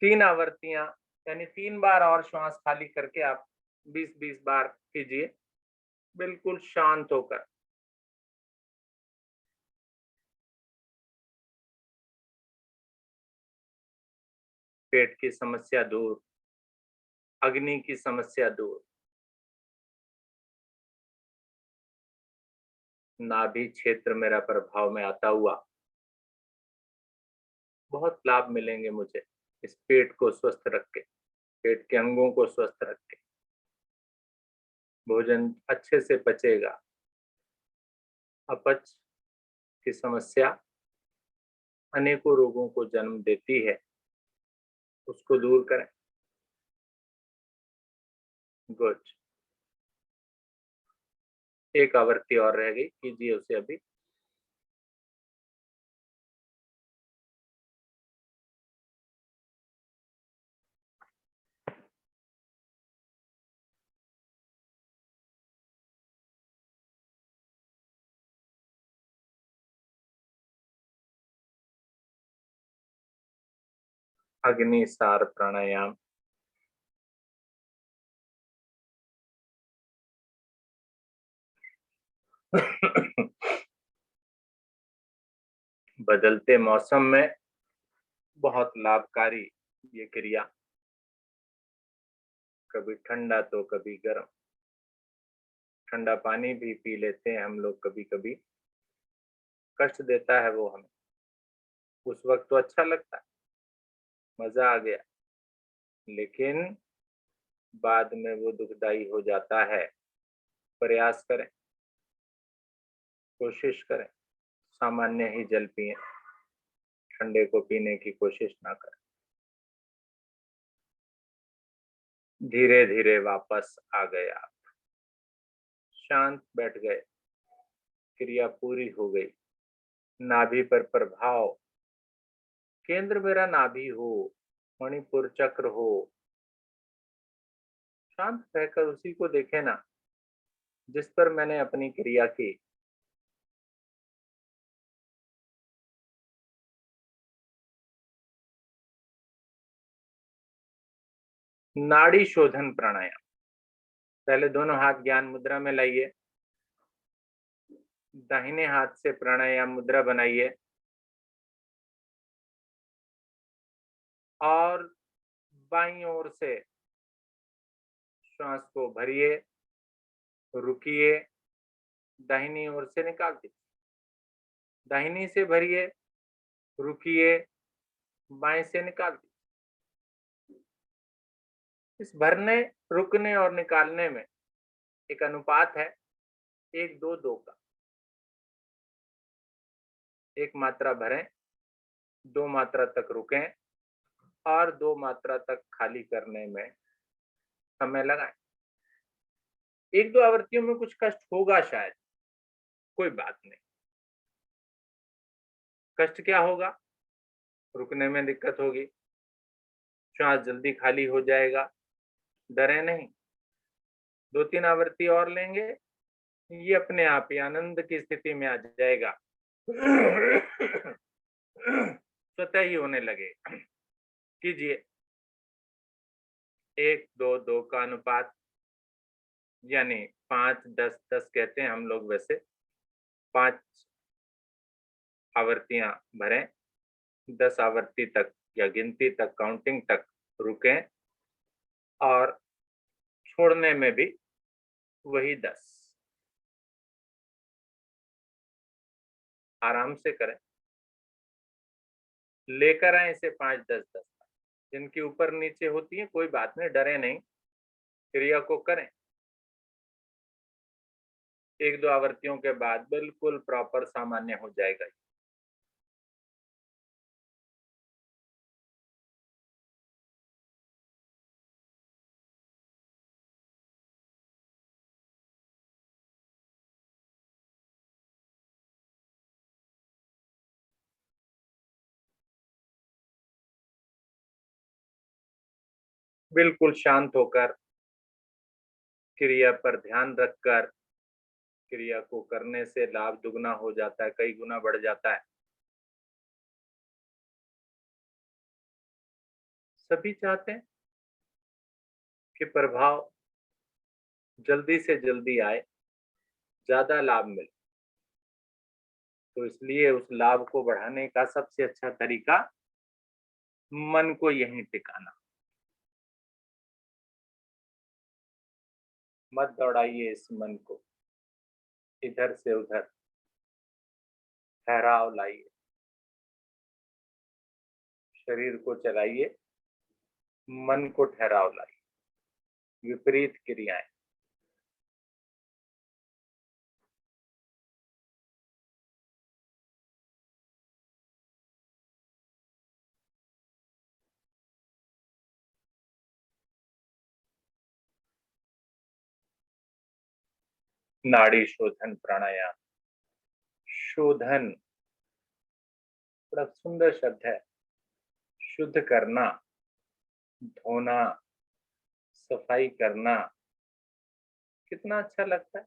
3 आवृत्तियां, यानी 3 बार और श्वास खाली करके आप 20-20 बार कीजिए, बिल्कुल शांत होकर। पेट की समस्या दूर, अग्नि की समस्या दूर, नाभि क्षेत्र मेरा प्रभाव में आता हुआ, बहुत लाभ मिलेंगे मुझे इस पेट को स्वस्थ रख के, पेट के अंगों को स्वस्थ रख के। भोजन अच्छे से पचेगा। अपच की समस्या अनेकों रोगों को जन्म देती है, उसको दूर करें। गुड। एक आवृत्ति और रह गई, कीजिए उसे अभी। अग्निसार प्राणायाम। बदलते मौसम में बहुत लाभकारी ये क्रिया, कभी ठंडा तो कभी गर्म। ठंडा पानी भी पी लेते हैं हम लोग कभी कभी, कष्ट देता है वो हमें, उस वक्त तो अच्छा लगता है, मजा आ गया, लेकिन बाद में वो दुखदाई हो जाता है। प्रयास करें, कोशिश करें, सामान्य ही जल पिए, ठंडे को पीने की कोशिश ना करें। धीरे धीरे वापस आ गए आप, शांत बैठ गए, क्रिया पूरी हो गई। नाभि पर प्रभाव, केंद्र मेरा नाभि हो, मणिपुर चक्र हो, शांत रहकर उसी को देखे ना जिस पर मैंने अपनी क्रिया की। नाड़ी शोधन प्राणायाम। पहले दोनों हाथ ज्ञान मुद्रा में लाइए, दाहिने हाथ से प्राणायाम मुद्रा बनाइए और बाईं ओर से श्वास को भरिए, रुकिए, दाहिनी ओर से निकाल दीजिए। दाहिनी से भरिए, रुकिए, बाएं से निकाल दीजिए। इस भरने, रुकने और निकालने में एक अनुपात है 1-2-2 का। 1 मात्रा भरें, 2 मात्रा तक रुकें और 2 मात्रा तक खाली करने में समय लगाएं। 1-2 आवृत्तियों में कुछ कष्ट होगा शायद, कोई बात नहीं। कष्ट क्या होगा? रुकने में दिक्कत होगी, श्वास जल्दी खाली हो जाएगा। डरे नहीं, 2-3 आवृत्ति और लेंगे, ये अपने आप ही आनंद की स्थिति में आ जाएगा। स्वतः ही होने लगे। कीजिए 1-2-2 का अनुपात, यानी 5-10-10 कहते हैं हम लोग। वैसे 5 आवृत्तियां भरें, 10 आवृत्ति तक या गिनती तक, काउंटिंग तक रुकें और छोड़ने में भी वही 10। आराम से करें, लेकर आए इसे 5-10-10। जिनकी ऊपर नीचे होती है कोई बात नहीं, डरे नहीं, क्रिया को करें। 1-2 आवृत्तियों के बाद बिल्कुल प्रॉपर सामान्य हो जाएगा। बिल्कुल शांत होकर, क्रिया पर ध्यान रखकर, क्रिया को करने से लाभ दुगना हो जाता है, कई गुना बढ़ जाता है। सभी चाहते हैं कि प्रभाव जल्दी से जल्दी आए, ज्यादा लाभ मिले। तो इसलिए उस लाभ को बढ़ाने का सबसे अच्छा तरीका मन को यहीं टिकाना। मत दौड़ाइए इस मन को इधर से उधर, ठहराव लाइए, शरीर को चलाइए, मन को ठहराव लाइए। विपरीत क्रियाएं, नाड़ी शोधन प्राणायाम। शोधन बड़ा सुंदर शब्द है। शुद्ध करना, धोना, सफाई करना, कितना अच्छा लगता है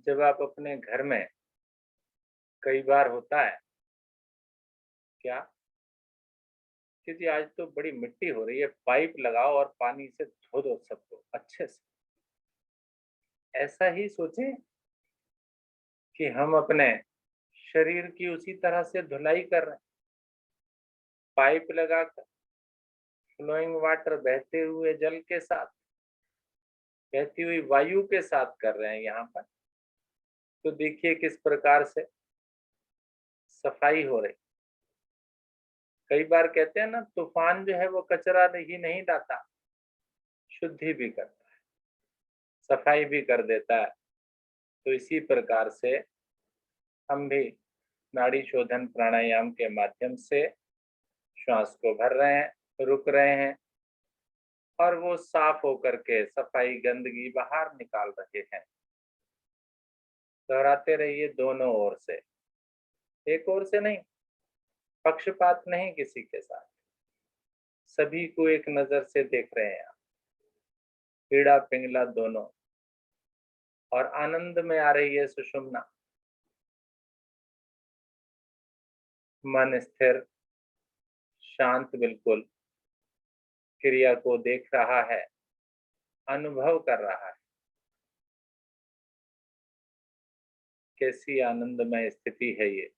जब आप अपने घर में, कई बार होता है क्या कि जी आज तो बड़ी मिट्टी हो रही है, पाइप लगाओ और पानी से धो दो सबको अच्छे से। ऐसा ही सोचें कि हम अपने शरीर की उसी तरह से धुलाई कर रहे हैं, पाइप लगाकर, फ्लोइंग वाटर, बहते हुए जल के साथ, बहती हुई वायु के साथ कर रहे हैं यहाँ पर। तो देखिए किस प्रकार से सफाई हो रही। कई बार कहते हैं ना, तूफान जो है वो कचरा ही नहीं लाता, शुद्धि भी करता है, सफाई भी कर देता है। तो इसी प्रकार से हम भी नाड़ी शोधन प्राणायाम के माध्यम से श्वास को भर रहे हैं, रुक रहे हैं और वो साफ होकर के सफाई, गंदगी बाहर निकाल रहे हैं। दोहराते रहिए दोनों ओर से, एक ओर से नहीं, पक्षपात नहीं किसी के साथ, सभी को एक नजर से देख रहे हैं आप, पीड़ा पिंगला दोनों। और आनंद में आ रही है सुषुम्ना, मन स्थिर, शांत बिल्कुल, क्रिया को देख रहा है, अनुभव कर रहा है। कैसी आनंदमय स्थिति है ये।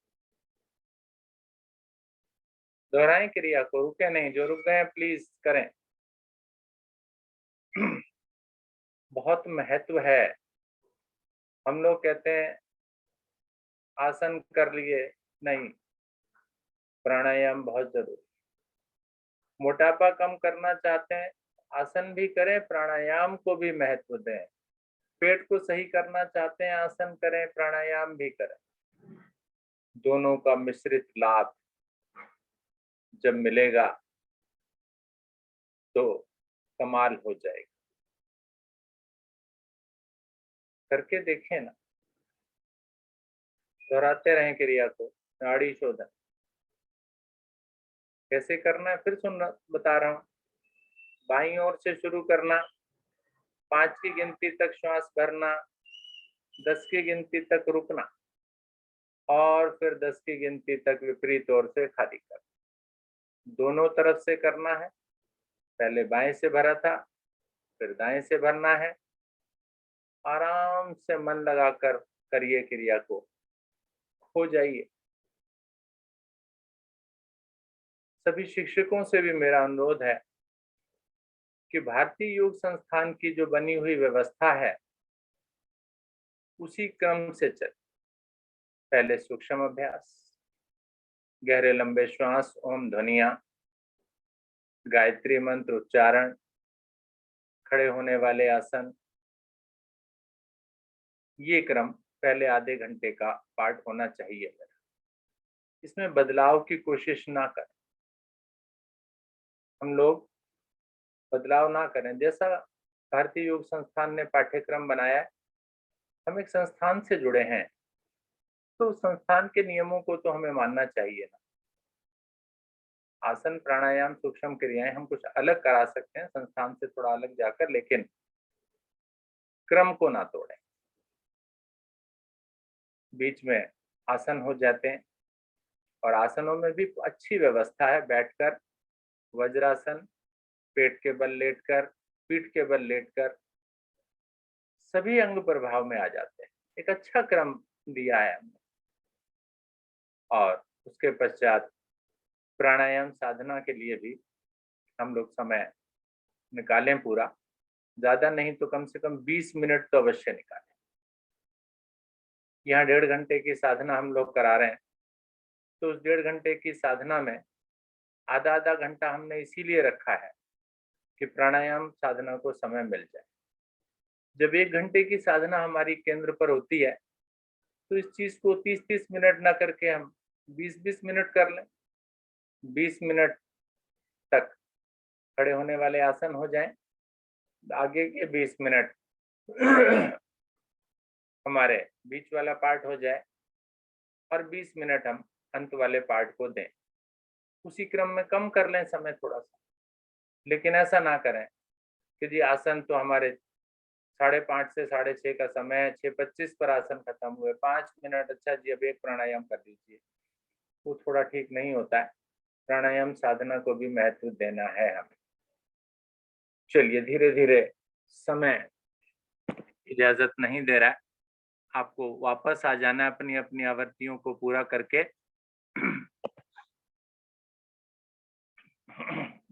दोहराएं क्रिया को, रुके नहीं, जो रुक गए प्लीज करें। बहुत महत्व है। हम लोग कहते हैं आसन कर लिए, नहीं, प्राणायाम बहुत जरूरी। मोटापा कम करना चाहते हैं, आसन भी करें, प्राणायाम को भी महत्व दें। पेट को सही करना चाहते हैं, आसन करें, प्राणायाम भी करें। दोनों का मिश्रित लाभ जब मिलेगा तो कमाल हो जाएगा। करके देखें ना, दोहराते रहें क्रिया को। नाड़ी शोधन कैसे करना है फिर बता रहा हूं। बाईं ओर से शुरू करना, 5 की गिनती तक श्वास भरना, 10 की गिनती तक रुकना, और फिर 10 की गिनती तक विपरीत ओर से खाली करना। दोनों तरफ से करना है। पहले बाएं से भरा था, फिर दाएं से भरना है। आराम से मन लगाकर करिए क्रिया को, हो जाइए। सभी शिक्षकों से भी मेरा अनुरोध है कि भारतीय योग संस्थान की जो बनी हुई व्यवस्था है उसी क्रम से चले। पहले सूक्ष्म अभ्यास, गहरे लंबे श्वास, ओम ध्वनिया, गायत्री मंत्र उच्चारण, खड़े होने वाले आसन। ये क्रम पहले आधे घंटे का पाठ होना चाहिए मेरा। इसमें बदलाव की कोशिश ना करें। हम लोग बदलाव ना करें। जैसा भारतीय योग संस्थान ने पाठ्यक्रम बनाया है, हम एक संस्थान से जुड़े हैं तो संस्थान के नियमों को तो हमें मानना चाहिए ना। आसन, प्राणायाम, सूक्ष्म क्रियाएं हम कुछ अलग करा सकते हैं संस्थान से थोड़ा अलग जाकर, लेकिन क्रम को ना तोड़ें। बीच में आसन हो जाते हैं, और आसनों में भी अच्छी व्यवस्था है। बैठकर वज्रासन, पेट के बल लेटकर, पीठ के बल लेटकर, सभी अंग प्रभाव में आ जाते हैं। एक अच्छा क्रम दिया है हमने। और उसके पश्चात प्राणायाम साधना के लिए भी हम लोग समय निकालें पूरा, ज्यादा नहीं तो कम से कम 20 मिनट तो अवश्य निकालें। यहाँ 1.5 घंटे की साधना हम लोग करा रहे हैं, तो उस 1.5 घंटे की साधना में आधा आधा घंटा हमने इसीलिए रखा है कि प्राणायाम साधना को समय मिल जाए। जब 1 घंटे की साधना हमारी केंद्र पर होती है तो इस चीज को 30-30 मिनट ना करके हम 20-20 मिनट कर लें। 20 मिनट तक खड़े होने वाले आसन हो जाएं, आगे के 20 मिनट हमारे बीच वाला पार्ट हो जाए, और 20 मिनट हम अंत वाले पार्ट को दें। उसी क्रम में कम कर लें समय थोड़ा सा, लेकिन ऐसा ना करें कि जी आसन तो हमारे 5:30 से 6:30 का समय है, 6:25 पर आसन खत्म हुए, 5 मिनट, अच्छा जी अब एक प्राणायाम कर दीजिए। वो थोड़ा ठीक नहीं होता है। प्राणायाम साधना को भी महत्व देना है हमें। चलिए, धीरे धीरे समय इजाजत नहीं दे रहा है, आपको वापस आ जाना है अपनी अपनी आवृत्तियों को पूरा करके।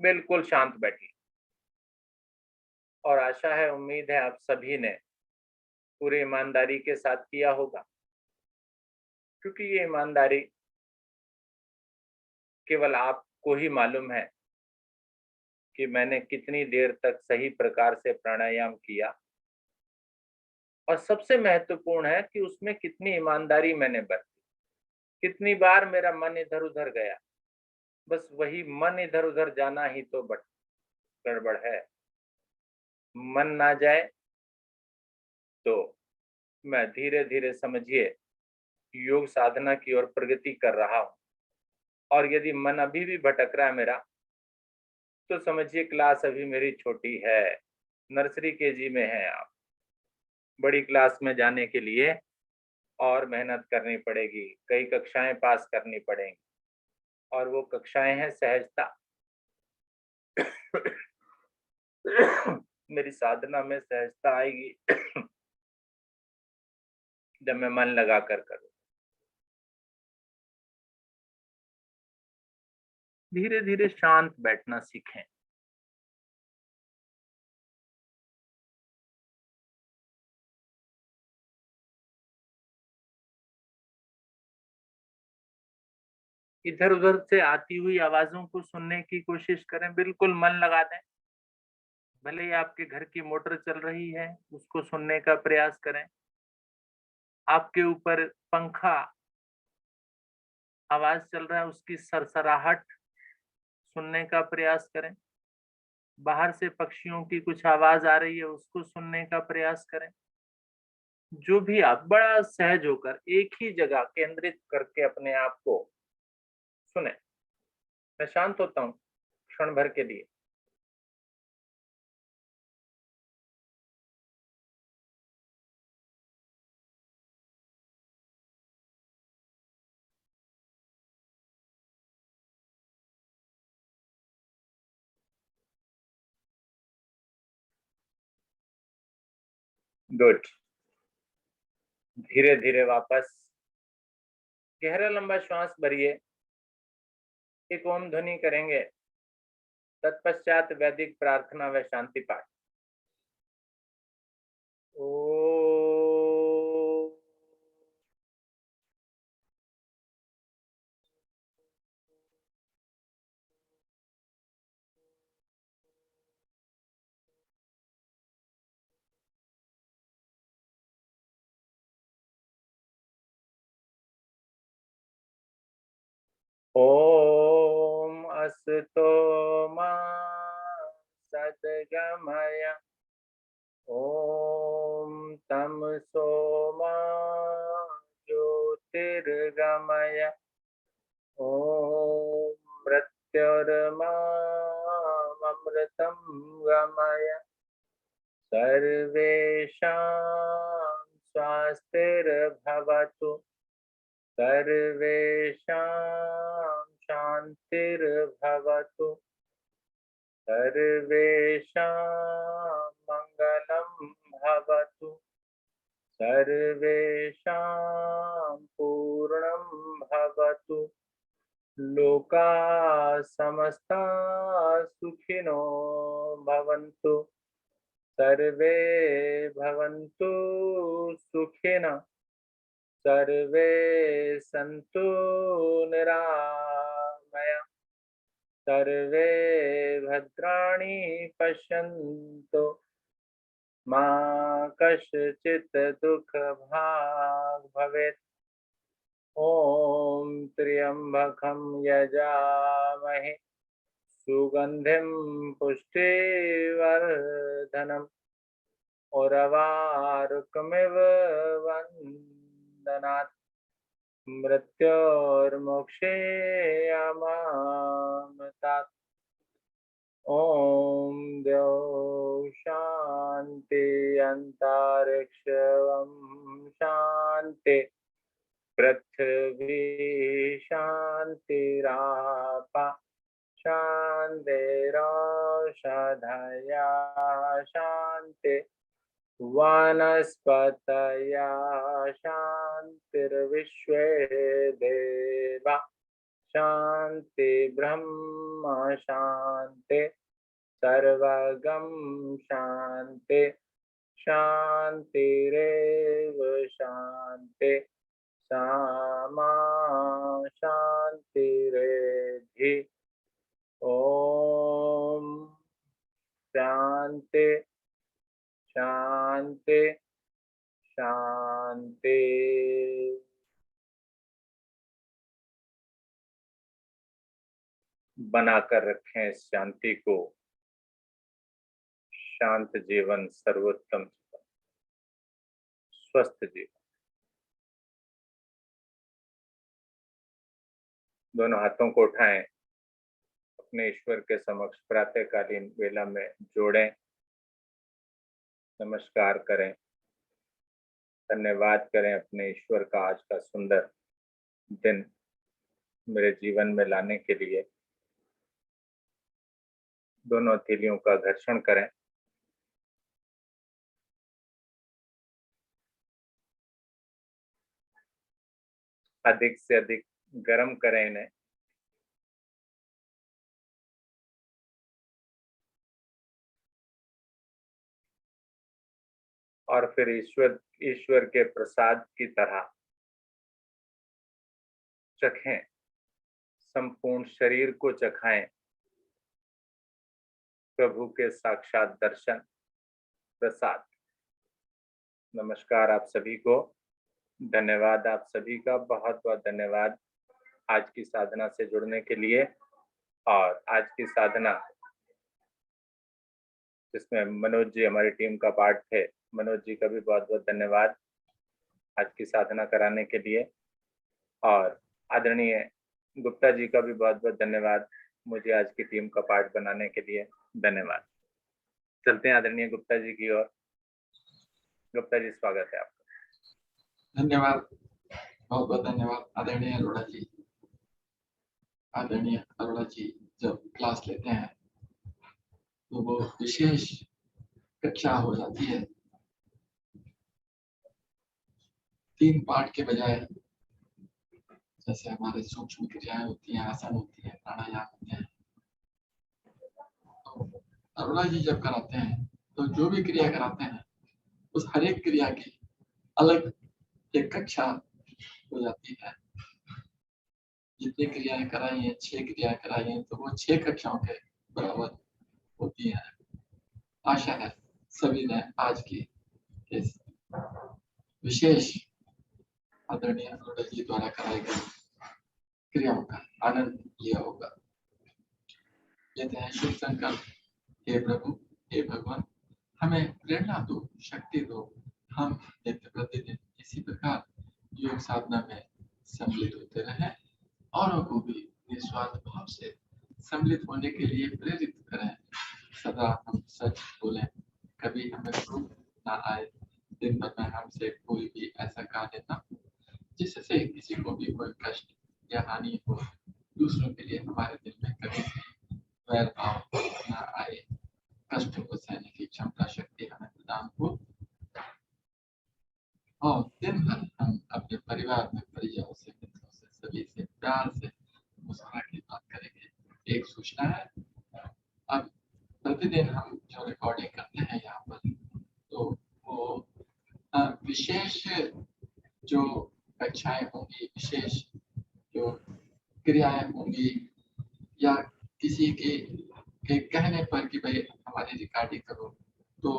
बिल्कुल शांत बैठिए, और आशा है, उम्मीद है आप सभी ने पूरी ईमानदारी के साथ किया होगा, क्योंकि ये ईमानदारी केवल आपको ही मालूम है कि मैंने कितनी देर तक सही प्रकार से प्राणायाम किया, और सबसे महत्वपूर्ण है कि उसमें कितनी ईमानदारी मैंने बरती। कितनी बार मेरा मन इधर उधर गया, बस वही मन इधर उधर जाना ही तो गड़बड़ है। मन ना जाए तो मैं धीरे धीरे, समझिए, योग साधना की ओर प्रगति कर रहा हूं। और यदि मन अभी भी भटक रहा है मेरा, तो समझिए क्लास अभी मेरी छोटी है, नर्सरी केजी में है आप। बड़ी क्लास में जाने के लिए और मेहनत करनी पड़ेगी, कई कक्षाएं पास करनी पड़ेंगी, और वो कक्षाएं हैं सहजता। मेरी साधना में सहजता आएगी जब मैं मन लगा कर करूं। धीरे धीरे शांत बैठना सीखें। इधर उधर से आती हुई आवाजों को सुनने की कोशिश करें, बिल्कुल मन लगा दें। भले ही आपके घर की मोटर चल रही है, उसको सुनने का प्रयास करें। आपके ऊपर पंखा आवाज चल रहा है, उसकी सरसराहट सुनने का प्रयास करें। बाहर से पक्षियों की कुछ आवाज आ रही है, उसको सुनने का प्रयास करें। जो भी आप बड़ा सहज होकर एक ही जगह केंद्रित करके अपने आप को सुने। मैं शांत होता हूँ क्षण भर के लिए। गुड। धीरे धीरे वापस गहरा लंबा श्वास भरिए। एक ओम ध्वनि करेंगे, तत्पश्चात वैदिक प्रार्थना व शांति पाठ। ओ ओम असतो मा सद्गमय। ओम तमसो मा ज्योतिर्गमय। ओम मृत्युर्मामृतं गमय। सर्वेषां स्वास्तिर्भवतु। सर्वेषां शान्तिर्भवतु। सर्वेषां मङ्गलं भवतु। सर्वेषां पूर्णं भवतु। लोकाः समस्ताः सुखिनो भवन्तु। सर्वे भवन्तु सुखिनः। सर्वे सन्तु निरामया। सर्वे भद्राणि पश्यन्तु। मा कश्चित् दुःखभाग् भवेत्। ॐ त्र्यम्बकं यजामहे सुगन्धिं पुष्टिवर्धनम् उर्वारुकमिव वन्दनात्। मृत्योर्मुक्षेयमामृतात्। ॐ द्यौः शान्ति अन्तरिक्षं शान्ति। पृथ्वी शान्तिरापः शान्तिरोषधयः शान्ति। वनस्पतयः शान्तिर्विश्वे देवा शान्ति। ब्रह्म शान्ति। सर्वगं शान्ति। शान्तिरेव शान्ति। सामा शान्तिरेधि। ओम शांति शांति शांति। बनाकर रखें इस शांति को। शांत जीवन सर्वोत्तम जीवन, स्वस्थ जीवन। दोनों हाथों को उठाएं, अपने ईश्वर के समक्ष प्रातःकालीन वेला में जोड़ें, नमस्कार करें, धन्यवाद करें अपने ईश्वर का आज का सुंदर दिन मेरे जीवन में लाने के लिए। दोनों हथेलियों का घर्षण करें। अधिक से अधिक गर्म करें इन्हें। और फिर ईश्वर के प्रसाद की तरह चखें, संपूर्ण शरीर को चखाएं प्रभु के साक्षात दर्शन प्रसाद। नमस्कार आप सभी को, धन्यवाद आप सभी का, बहुत बहुत धन्यवाद आज की साधना से जुड़ने के लिए। और आज की साधना जिसमें मनोज जी हमारी टीम का पार्ट थे, मनोज जी का भी बहुत बहुत धन्यवाद आज की साधना कराने के लिए। और आदरणीय गुप्ता जी का भी बहुत बहुत धन्यवाद मुझे आज की टीम का पार्ट बनाने के लिए। धन्यवाद। चलते हैं आदरणीय गुप्ता जी की ओर। गुप्ता जी स्वागत है आपका। धन्यवाद, बहुत बहुत धन्यवाद आदरणीय अरोड़ा जी। आदरणीय अरोड़ा जी जब क्लास लेते हैं तो वो विशेष कक्षा हो जाती है। 3 पाठ के बजाय जैसे हमारे सूक्ष्म क्रियाएं होती हैं, आसन होती है, प्राणायाम होते हैं, तो अरोड़ा जी जब कराते हैं तो जो भी क्रिया कराते हैं उस हर एक क्रिया की अलग एक कक्षा हो जाती है। जितनी क्रियाएं कराई हैं, 6 क्रियाएं कराई हैं, तो वो 6 कक्षाओं के बराबर होती है। आशा है सभी ने आज की इस विशेष आदरणीय अरोड़ा जी द्वारा कराई गई क्रियाओं का आनंद लिया होगा। कहते हैं शुभ संकल्प, हे प्रभु, हे भगवान, हमें प्रेरणा दो, शक्ति दो, हम नित्य प्रतिदिन इसी प्रकार योग साधना में सम्मिलित होते रहें, औरों को भी निस्वार्थ भाव से सम्मिलित होने के लिए प्रेरित करें। सदा हम सच बोलें, कभी हमें क्रोध ना आए, दिन भर में हमसे कोई भी ऐसा कार्य ना हो जिससे किसी को भी कोई कष्ट या हानि हो। दूसरों के लिए हमारे दिल में कभी वैर भाव ना आए, कष्ट को सहने की क्षमता शक्ति हमें प्रदान हो। और दिन भर हम अपने परिवार में परिजनों से, मित्रों से, सभी से प्यार से मुस्कुरा के बात करेंगे। एक सूचना है, अब प्रतिदिन हम जो रिकॉर्डिंग करते हैं यहाँ पर, तो वो विशेष जो कक्षाएं होंगी, विशेष जो क्रियाएं होंगी, या किसी के कहने पर कि भाई हमारी रिकॉर्डिंग करो, तो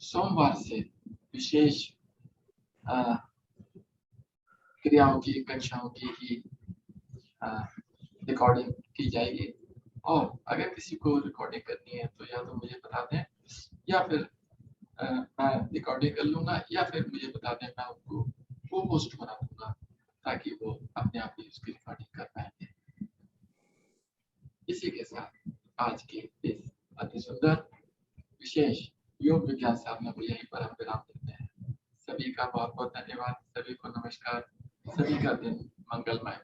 सोमवार से विशेष क्रियाओं की, कक्षाओं की ही रिकॉर्डिंग की जाएगी। और अगर किसी को रिकॉर्डिंग करनी है तो या तो मुझे बता दें, या फिर मैं रिकॉर्डिंग कर लूंगा, या फिर मुझे बता दें, मैं उनको वो पोस्ट बना दूंगा ताकि वो अपने आप ही उसकी रिकॉर्डिंग कर पाएंगे। इसी के साथ आज की इस अति सुंदर विशेष योग विज्ञान साधना को यहीं पर हम विराम देते हैं। सभी का बहुत बहुत धन्यवाद, सभी को नमस्कार, सभी का दिन मंगलमय।